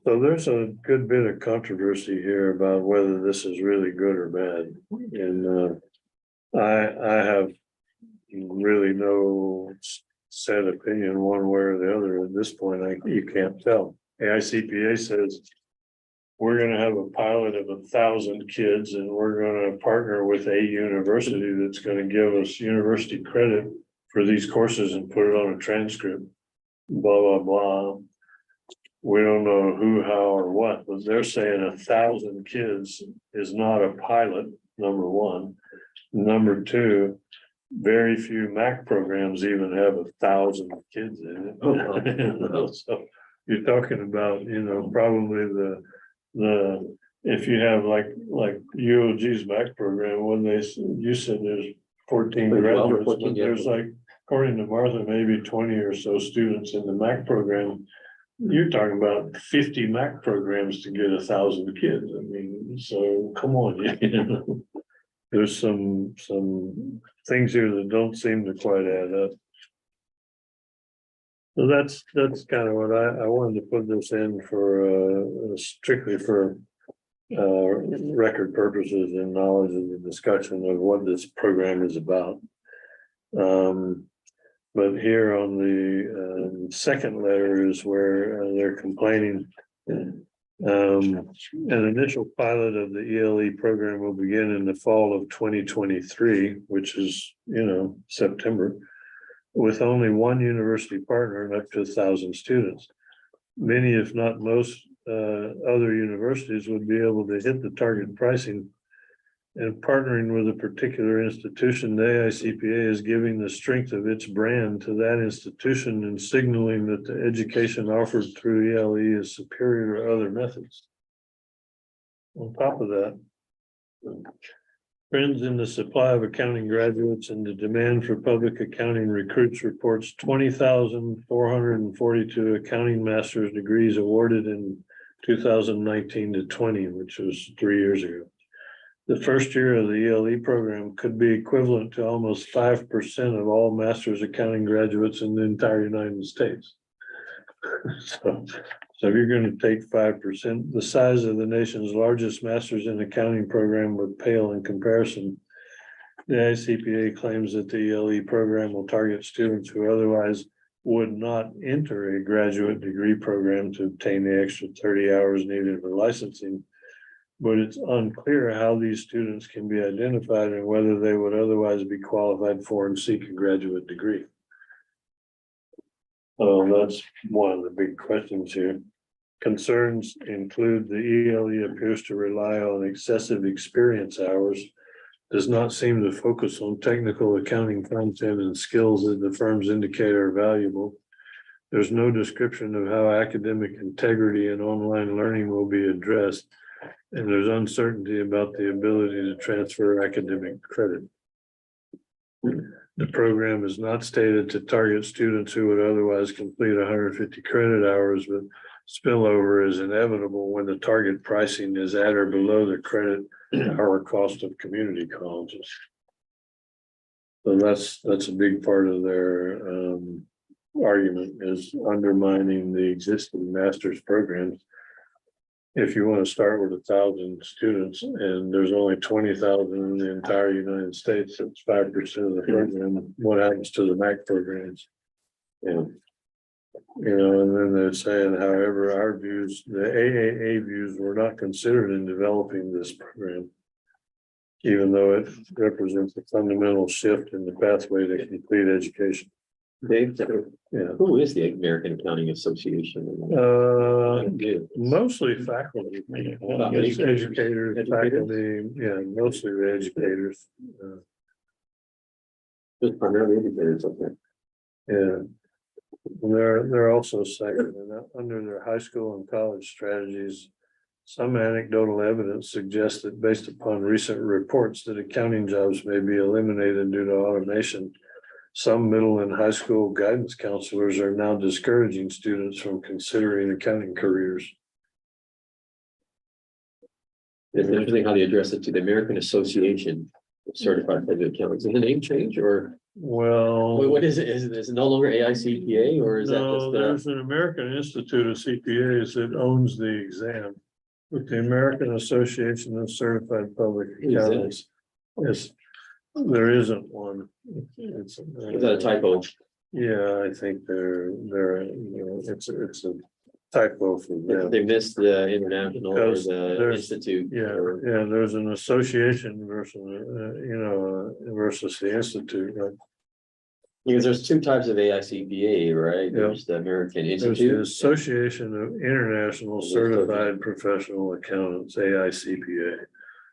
so there's a good bit of controversy here about whether this is really good or bad. And I have really no set opinion one way or the other. At this point, you can't tell. AICPA says we're going to have a pilot of 1,000 kids, and we're going to partner with a university that's going to give us university credit for these courses and put it on a transcript. Blah blah blah. We don't know who, how, or what, but they're saying 1,000 kids is not a pilot. Number one. Number two, very few MAC programs even have 1,000 kids in it. So you're talking about, probably the if you have like UOG's MAC program, when you said there's 14 graduates, but there's like, according to Martha, maybe 20 or so students in the MAC program. You're talking about 50 MAC programs to get 1,000 kids. I mean, so come on, there's some things here that don't seem to quite add up. So that's kind of what I wanted to put this in for strictly for record purposes and knowledge of the discussion of what this program is about. But here on the second letter is where they're complaining. An initial pilot of the ELE program will begin in the fall of 2023, which is, September, with only one university partner and up to 1,000 students. Many, if not most, other universities would be able to hit the target pricing. And partnering with a particular institution, the AICPA is giving the strength of its brand to that institution and signaling that the education offered through ELE is superior to other methods. On top of that, trends in the supply of accounting graduates and the demand for public accounting recruits reports 20,442 accounting master's degrees awarded in 2019 to 20, which was 3 years ago. The first year of the ELE program could be equivalent to almost 5% of all master's accounting graduates in the entire United States. So if you're gonna take 5%, the size of the nation's largest master's in accounting program would pale in comparison. The ICPA claims that the ELE program will target students who otherwise would not enter a graduate degree program to obtain the extra 30 hours needed for licensing. But it's unclear how these students can be identified and whether they would otherwise be qualified for and seek a graduate degree. So that's one of the big questions here. Concerns include the ELE appears to rely on excessive experience hours, does not seem to focus on technical accounting content and skills that the firms indicate are valuable. There's no description of how academic integrity and online learning will be addressed, and there's uncertainty about the ability to transfer academic credit. The program is not stated to target students who would otherwise complete 150 credit hours, but spillover is inevitable when the target pricing is at or below the credit hour cost of community colleges. So that's a big part of their argument, is undermining the existing master's programs. If you want to start with 1,000 students and there's only 20,000 in the entire United States, it's 5% of the program. What happens to the MAC programs? Yeah. You know, and then they're saying, however, our views, the AAA views were not considered in developing this program, even though it represents a fundamental shift in the pathway to complete education. Dave, Yeah. who is the American Accounting Association? Mostly faculty, it's educators, faculty, yeah, mostly the educators. Just primarily educators, okay. Yeah. And they're also second, and under their high school and college strategies, some anecdotal evidence suggests that based upon recent reports that accounting jobs may be eliminated due to automation. Some middle and high school guidance counselors are now discouraging students from considering accounting careers. It's interesting how they address it to the American Association of Certified Public Accountants. Is the name change or Well, what is it? Is it no longer AICPA or is that no, just there's an American Institute of CPAs that owns the exam. But the American Association of Certified Public Who's that? Accountants is, there isn't one. It's, is that a typo? Yeah, I think it's a typo for them. They missed the international or Because the there's- institute. Yeah, or- yeah, there's an association versus, versus the institute, right? Because there's two types of AICPA, right? Yeah. There's the American There's the Institute. Association of International Certified Professional Accountants, AICPA.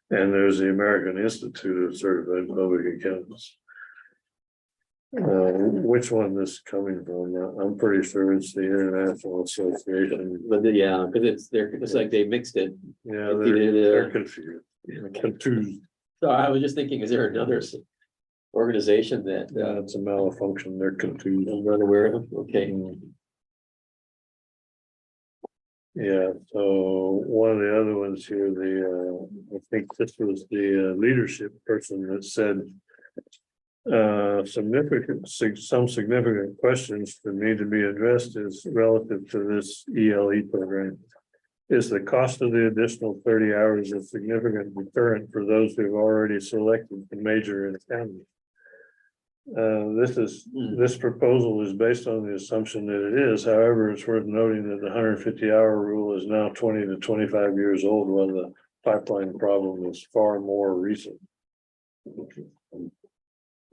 And there's the American Institute of Certified Public Accountants. Which one this is coming from? I'm pretty sure it's the International Association. But yeah, because it's like they mixed it. Yeah, It's either they're the- confused. Confused. So I was just thinking, is there another organization that Yeah, it's a malfunction. They're confused. I'm not aware of? Okay. Yeah, so one of the other ones here, I think this was the leadership person that said. Some significant questions that need to be addressed is relative to this ELE program. Is the cost of the additional 30 hours a significant deterrent for those who've already selected to major in accounting? This proposal is based on the assumption that it is. However, it's worth noting that the 150-hour rule is now 20 to 25 years old, while the pipeline problem is far more recent.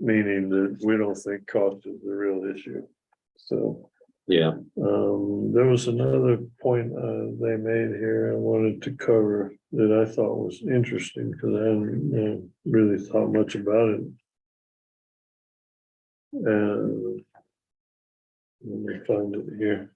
Meaning that we don't think cost is the real issue. So Yeah, there was another point they made here I wanted to cover that I thought was interesting because I hadn't really thought much about it. And let me find it here.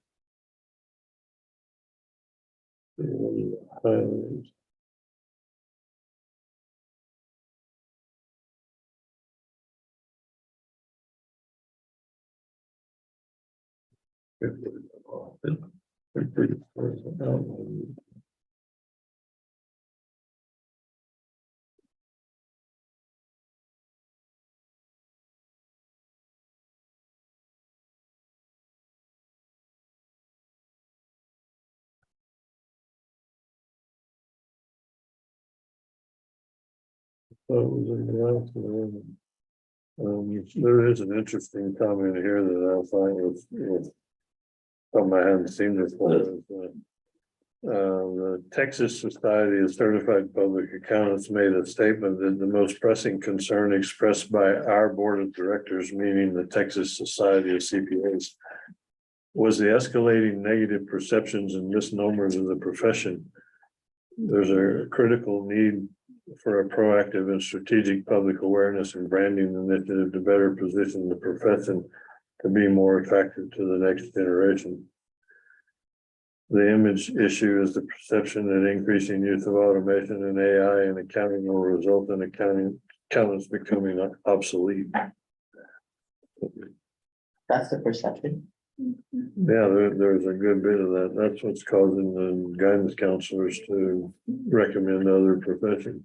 thought was in the last one. There is an interesting comment here that I find was something I hadn't seen before. The Texas Society of Certified Public Accountants made a statement that the most pressing concern expressed by our board of directors, meaning the Texas Society of CPAs, was the escalating negative perceptions and misnomers of the profession. There's a critical need for a proactive and strategic public awareness and branding initiative to better position the profession to be more attractive to the next generation. The image issue is the perception that increasing use of automation and AI in accounting will result in accountants becoming obsolete. That's the perception. Yeah, there's a good bit of that. That's what's causing the guidance counselors to recommend other professions.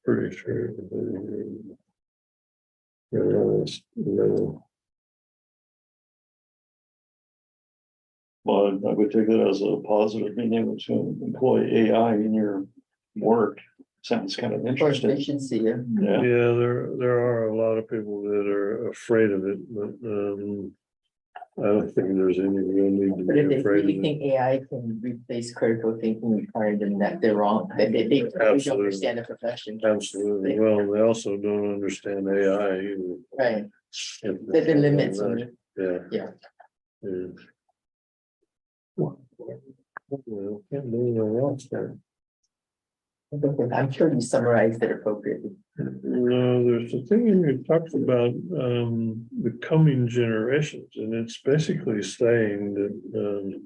Pretty sure. Well, I would take that as a positive, being able to employ AI in your work. Sounds kind of For interesting. efficiency, yeah. Yeah, Yeah, there are a lot of people that are afraid of it, but I don't think there's any real need to But if be they afraid really of it. think AI can replace critical thinking required, then that they're wrong, that they really don't Absolutely. understand the profession. Absolutely. Well, they also don't understand AI either. Right, the limits on it. Yeah. Yeah. Yeah. Well, can't believe I lost that. I'm sure you summarized it appropriately. No, there's a thing in here that talks about the coming generations, and it's basically saying that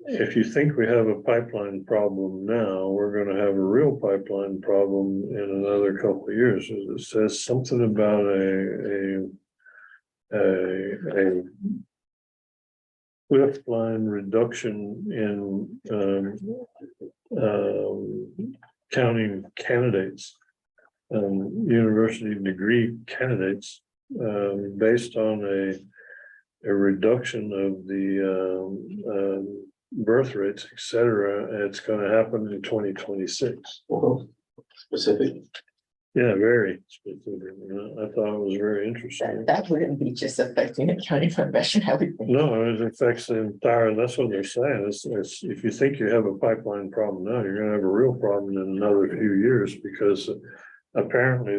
if you think we have a pipeline problem now, we're gonna have a real pipeline problem in another couple of years. It says something about a swift line reduction in counting candidates, university degree candidates, based on a reduction of the birth rates, et cetera. It's going to happen in 2026. Specific. Yeah, very specific. I thought it was very interesting. That wouldn't be just affecting the county profession, I would think. No, it affects the entire, that's what they're saying. It's if you think you have a pipeline problem now, you're gonna have a real problem in another few years, because apparently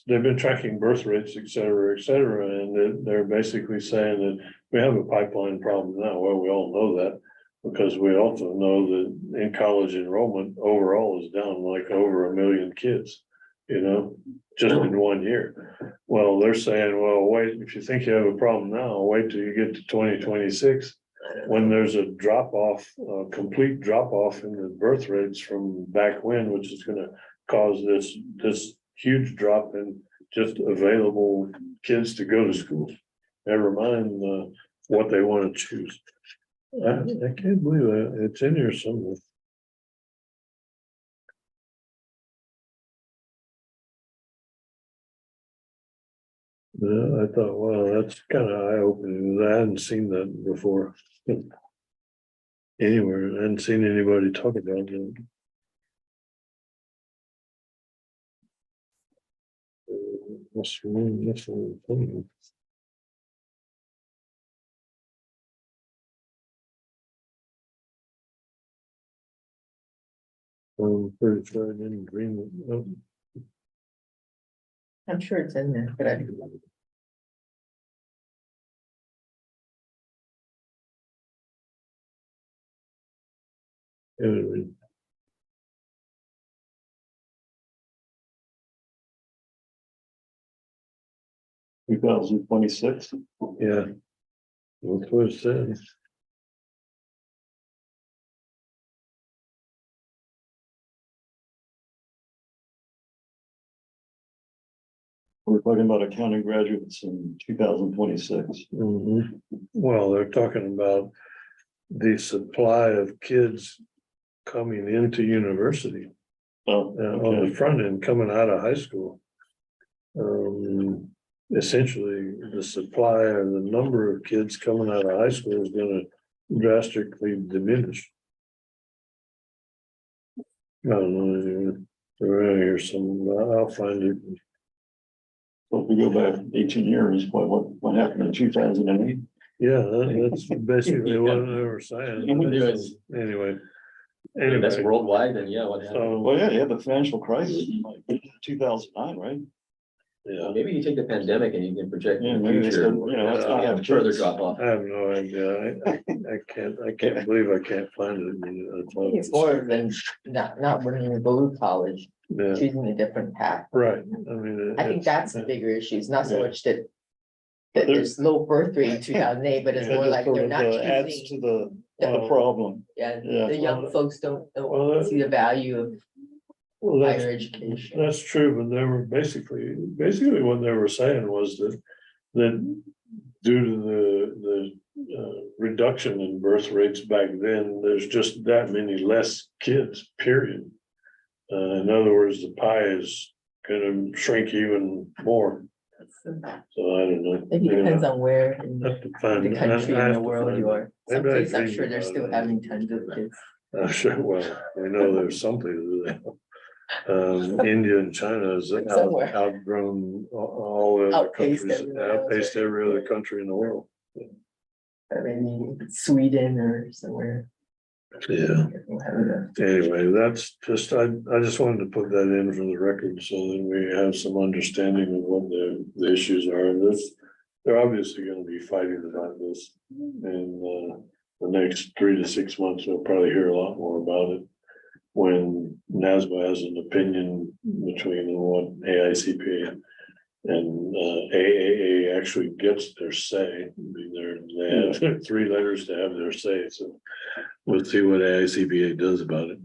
they've been tracking birth rates, et cetera, and they're basically saying that we have a pipeline problem now. Well, we all know that, because we also know that in college enrollment overall is down like over 1 million kids, just in 1 year. Well, they're saying, well, wait, if you think you have a problem now, wait till you get to 2026, when there's a drop off, a complete drop off in the birth rates from back when, which is gonna cause this huge drop in just available kids to go to school. Never mind what they want to choose. I can't believe that. It's in here somewhere. Yeah, I thought, well, that's kind of eye-opening. I hadn't seen that before. Anywhere, I hadn't seen anybody talk about that. What's wrong? That's funny. Pretty sure I didn't dream it. Oh, I'm sure it's in there, but I. anyway. 2026. Yeah. That's what it says. We're talking about accounting graduates in 2026. Mhm. Well, they're talking about the supply of kids coming into university, Oh, on the okay. front end, coming out of high school. essentially the supply or the number of kids coming out of high school is gonna drastically diminish. I don't know, around here some, I'll find it. So if we go back 18 years, what happened in 2008? Yeah, that's basically what they were saying. Anyways. Anyway. And that's Anyway, worldwide, then yeah, what happened? so, Well, yeah, you had the financial crisis in like 2009, right? yeah, Maybe you take the pandemic and you can project Yeah, in the maybe they future. said, you know, let's not have Further kids. drop off. I have no idea. I can't believe I can't find it. It's more than not wanting to go to college, Yeah, choosing a different path. right. I mean. I think it's- that's the bigger issue. It's not so Yeah. much that there's low birth rate in 2008, but it's more like they're not Adds choosing. to the problem. Yeah, Yeah. the young folks Well, don't see the value of Well, higher education. that's true, but they were basically what they were saying was that due to the reduction in birth rates back then, there's just that many less kids, period. In other words, the pie is gonna shrink even more, so I don't know. Maybe it depends on where in Have to find- the country I in have the to world find you it. are. Some Maybe I places I'm dreamed sure they're about still it. having tons of kids. Sure, well, we know there's some places that. India and China has Somewhere. outgrown all the other Outpaced countries, everywhere else, outpaced right? every other country in the world. Maybe Sweden or somewhere. Yeah. We'll have it. Anyway, that's just, I just wanted to put that in for the record so that we have some understanding of what the issues are. And they're obviously gonna be fighting about this. And the next 3 to 6 months, we'll probably hear a lot more about it. When NASBA has an opinion between what AICP and AAA actually gets their say. I mean, they have 3 letters to have their say, so we'll see what AICPA does about it.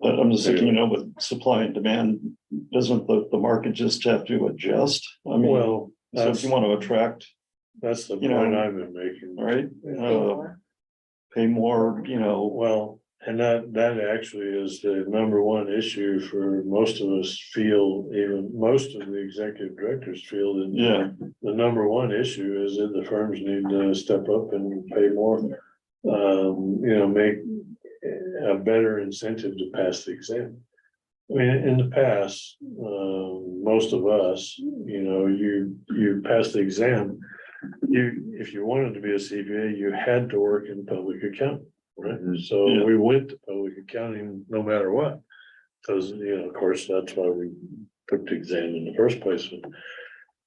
But I'm just thinking, you know, with supply and demand, doesn't the market just have to adjust? I mean, Well, so if you want to attract, that's the you know, point I've been making. all right, pay more, you know, Well, and that actually is the number one issue for most of us feel, even most of the executive directors feel that. yeah, The number one issue is that the firms need to step up and pay more. Make a better incentive to pass the exam. I mean, in the past, most of us, you pass the exam. If you wanted to be a CPA, you had to work in public accounting, right? So Yeah. we went to public accounting no matter what. Because, of course, that's why we took the exam in the first place.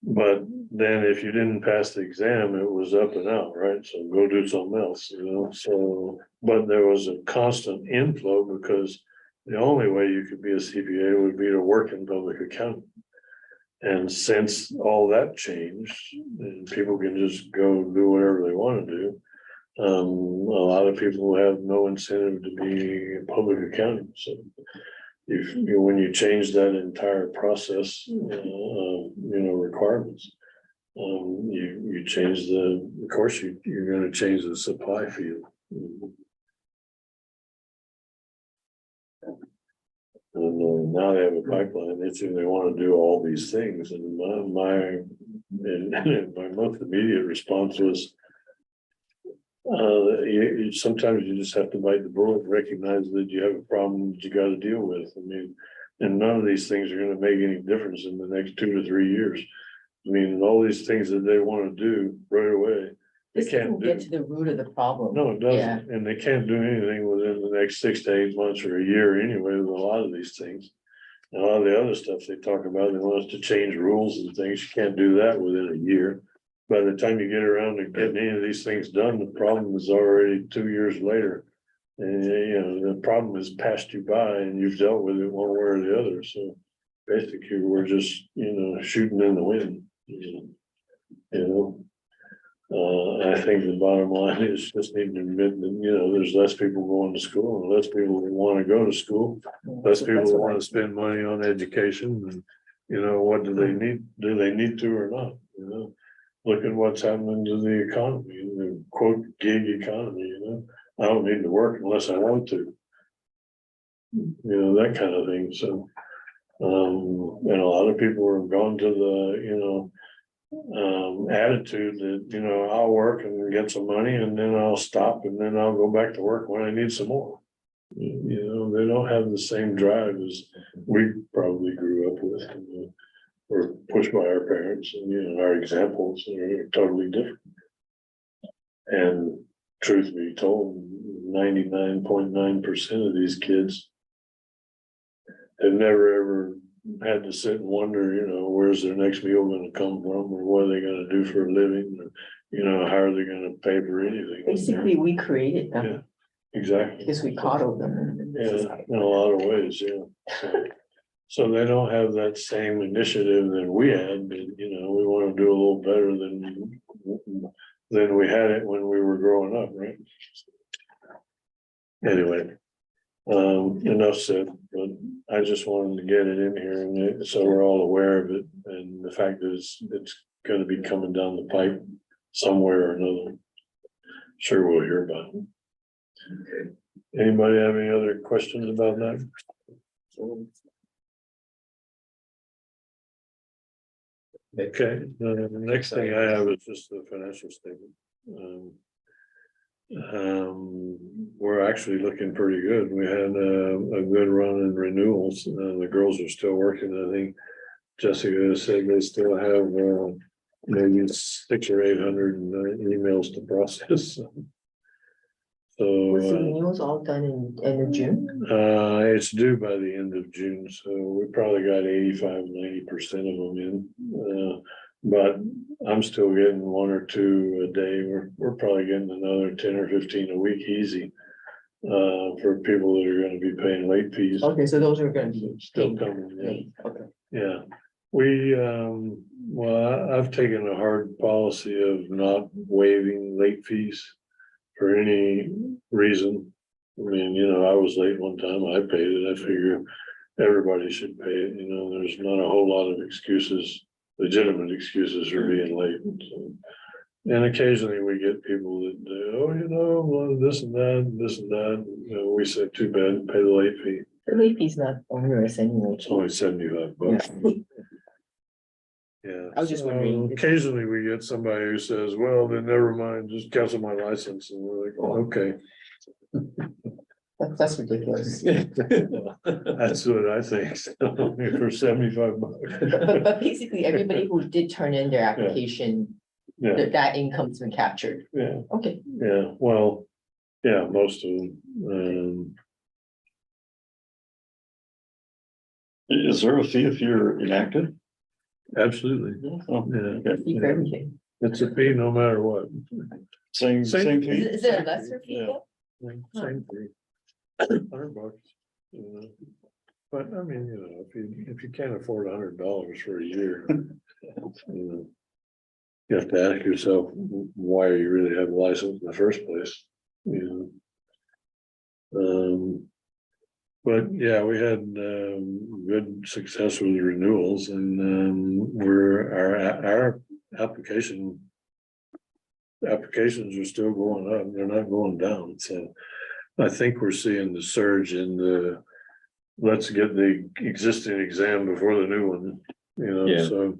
But then if you didn't pass the exam, it was up and out, right? So go do something else, so, but there was a constant inflow because the only way you could be a CPA would be to work in public accounting. And since all that changed, and people can just go do whatever they want to do, a lot of people have no incentive to be in public accounting, so. When you change that entire process, requirements. You change of course, you're gonna change the supply field. And now they have a pipeline, they wanna do all these things, and my most immediate response was. Sometimes you just have to bite the bullet and recognize that you have a problem that you gotta deal with. I mean, and none of these things are gonna make any difference in the next 2 to 3 years. I mean, all these things that they wanna do right away, they This can't doesn't do. get to the root of the problem. No, it Yeah. doesn't, and they can't do anything within the next 6 to 8 months or a year anyway with a lot of these things. And a lot of the other stuff they talk about, they want us to change rules and things, you can't do that within a year. By the time you get around to getting any of these things done, the problem is already 2 years later. And the problem has passed you by and you've dealt with it one way or the other, so basically, we're just, shooting in the wind. I think the bottom line is just need to admit that, there's less people going to school and less people who want to go to school. Less people That's who what I- want to spend money on education and, what do they need? Do they need to or not? Look at what's happening to the economy, the quote gig economy, I don't need to work unless I want to. That kind of thing, so. And a lot of people have gone to the, attitude that, I'll work and get some money and then I'll stop and then I'll go back to work when I need some more. They don't have the same drive as we probably grew up with, or pushed by our parents, and, our examples are totally different. And truth be told, 99.9% of these kids have never ever had to sit and wonder, where's their next meal gonna come from, or what are they gonna do for a living, or, how are they gonna pay for anything. Basically, we created Yeah, them exactly. because we coddled them. Yeah, in a lot of ways, yeah. So they don't have that same initiative that we had, but, we wanna do a little better than we had it when we were growing up, right? Anyway. Enough said, but I just wanted to get it in here so we're all aware of it, and the fact is it's gonna be coming down the pipe somewhere or another. Sure, we'll hear about it. Anybody have any other questions about that? Okay, the next thing I have is just the financial statement. We're actually looking pretty good. We had a good run in renewals. The girls are still working. I think Jessica said they still have maybe 600 or 800 emails to process. Was the So renewals all done in end of June? it's due by the end of June, so we probably got 85–90% of them in. But I'm still getting 1 or 2 a day. We're probably getting another 10 or 15 a week easy for people that are going to be paying late fees. Okay, so those are gonna be Still paid coming, yeah. late, okay. Yeah, I've taken a hard policy of not waiving late fees for any reason. I mean, I was late one time, I paid it. I figure everybody should pay it. There's not a whole lot of excuses, legitimate excuses for being late. So, and occasionally we get people that, well, this and that, and this and that. We say, too bad, pay the late fee. The late fee's not onerous anyway. It's only $75. Yeah. I was just so wondering. Occasionally we get somebody who says, well, then never mind, just cancel my license. And we're like, okay. That's ridiculous. That's what I think. So, for $75. But basically, everybody who did turn in their application, Yeah, that income's been captured. yeah, Okay, yeah. Well, yeah, most of them. Is there a fee if you're inactive? Absolutely. Oh, Yeah. okay. fee for everything. It's a fee no matter what. Same Same- fee? Is it a lesser fee Yeah. though? Same fee. $100. But I mean, if you can't afford $100 for a year, you have to ask yourself, why you really have a license in the first place, But yeah, we had good success with the renewals, and our applications are still going up. They're not going down. So I think we're seeing the surge in the let's get the existing exam before the new one. Yeah. So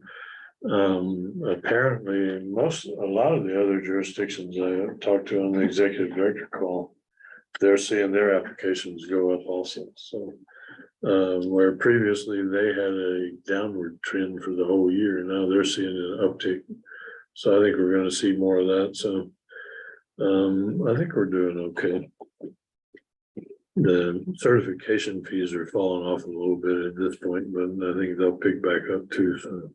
apparently a lot of the other jurisdictions I talked to on the executive director call, they're seeing their applications go up also. So where previously they had a downward trend for the whole year, now they're seeing an uptick. So I think we're going to see more of that. So I think we're doing okay. The certification fees are falling off a little bit at this point, but I think they'll pick back up too. So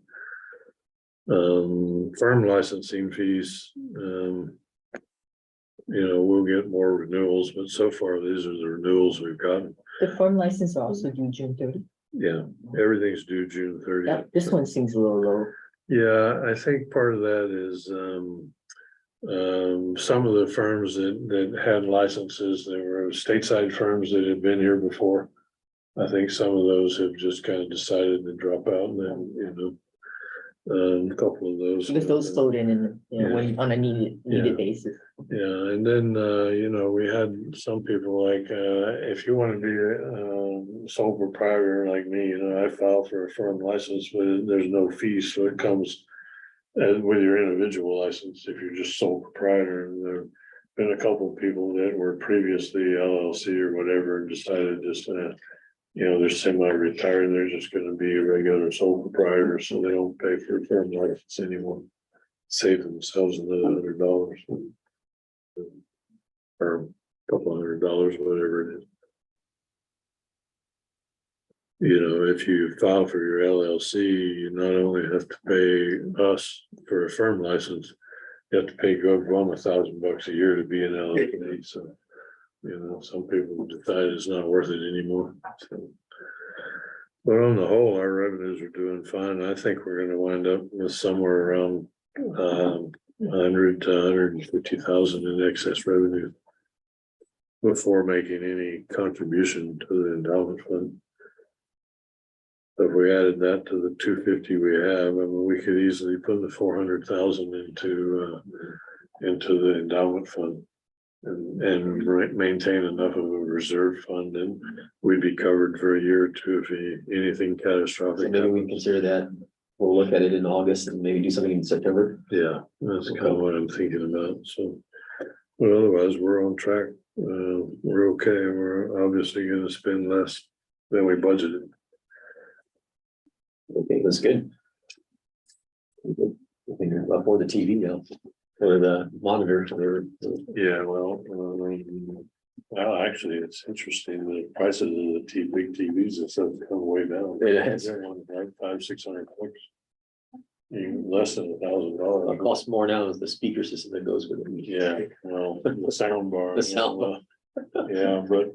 firm licensing fees, we'll get more renewals, but so far these are the renewals we've gotten. The firm license are also due June 30. Yeah, everything's due June 30th. This one seems a little low. Yeah, I think part of that is some of the firms that had licenses, they were stateside firms that had been here before. I think some of those have just kind of decided to drop out, and then A couple of those. Because those flowed in, you know, Yeah. when on a needed Yeah. basis. Yeah, and then, you know, we had some people like, if you want to be a sole proprietor like me, you know, I filed for a firm license, but there's no fee, so it comes with your individual license if you're just sole proprietor. And there've been a couple of people that were previously LLC or whatever and decided just, you know, they're semi-retired, they're just gonna be a regular sole proprietor, so they don't pay for a firm license anymore. Save themselves $100. Or a couple $100, whatever it is. You know, if you file for your LLC, you not only have to pay us for a firm license, you have to pay Guam $1,000 a year to be an LLC, so. You know, some people decide it's not worth it anymore, so. But on the whole, our revenues are doing fine. I think we're gonna wind up with somewhere around 100 to 150,000 in excess revenue before making any contribution to the endowment fund. So if we added that to the 250 we have, I mean, we could easily put the 400,000 into the endowment fund. And maintain enough of a reserve fund, and we'd be covered for a year or two if anything So catastrophic. maybe we can consider that. We'll look at it in August and maybe do something in September. Yeah, that's kind of what I'm thinking about, so. But otherwise, we're on track, we're okay, we're obviously gonna spend less than we budgeted. Okay, that's good. I think for the TV now, or the monitor, or Yeah, well, actually, it's interesting, the prices of the big TVs and stuff come way down. It has. They're on like $500-600. Even less than it $1,000. costs more now is the speaker system that goes with it. Yeah, well, the sound bar. The sound bar. Yeah, but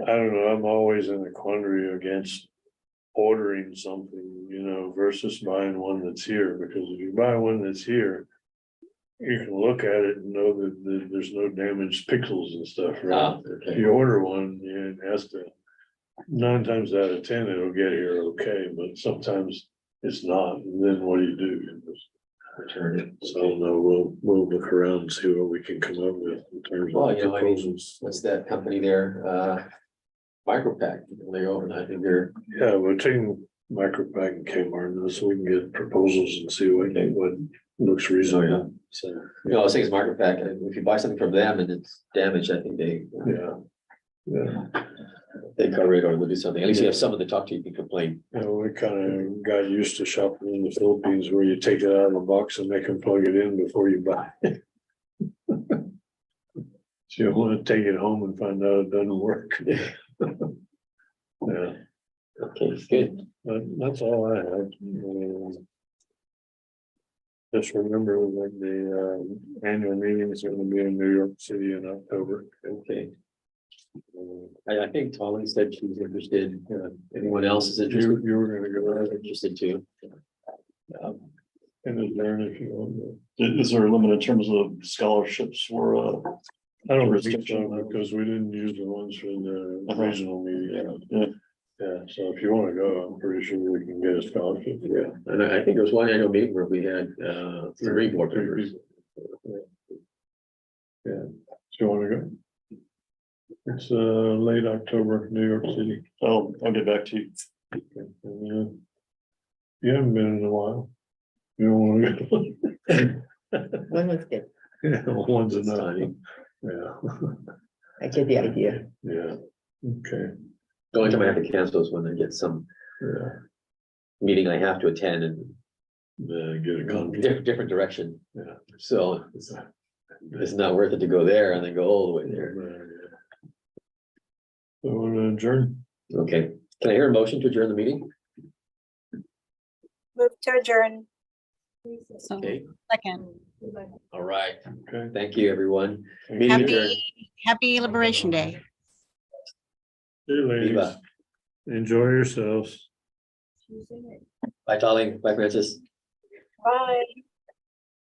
I don't know, I'm always in a quandary against ordering something, you know, versus buying one that's here, because if you buy one that's here, you can look at it and know that there's no damaged pixels and stuff, right? Ah, If okay. you order one, it has to, 9 times out of 10, it'll get here okay, but sometimes it's not, and then what do you do? Return it. So no, we'll look around and see what we can come up with in terms Well, of you know, I mean, proposals. what's that company there? Micropack, they own, I think they're, Yeah, we're taking Micropack and Kmart, so we can get proposals and see what looks reasonable, so. you know, I was saying it's Micropack, and if you buy something from them and it's damaged, I think Yeah, they cover it or they'll do something. At least you have someone to talk to, you can complain. you know, we kind of got used to shopping in the Philippines where you take it out of the box and make them plug it in before you buy it. So you want to take it home and find out it doesn't work. Yeah, Okay, good. that's all I had. Just remember that the annual meeting is going to be in New York City in October. Okay. I think Tolly said she was interested. Anyone else is interested? You were gonna go ahead Interested too. and adjourn if you want. Is there a limit in terms of scholarships for, I don't think so, Jurisdiction. because we didn't use the ones for the regional meeting. yeah, Yeah, so if you wanna go, I'm pretty sure we can get a scholarship. Yeah, and I think there was one annual meeting where we had 3 board members. Yeah, so you wanna go? It's late October, New York City. I'll get back to you. And, you haven't been in a while. You don't wanna go? One was good. Yeah, one's It's enough. timing. Yeah, I get the idea. yeah, okay, The only time I have to cancel is when I get some yeah, meeting I have to attend and get a contract. different direction. Yeah. So it's not worth it to go there and then go all the way there. So we'll adjourn. Okay, can I hear a motion to adjourn the meeting? Move to adjourn. So, Okay, second, all right. Okay. Thank you, everyone. Meeting adjourned. happy Liberation Day. Hey, ladies, Viva. enjoy yourselves. Bye, Tolly. Bye, Francis. Bye.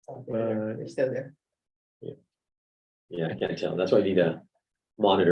Bye. You're still there. Yeah, I can't tell. That's why I need a monitor.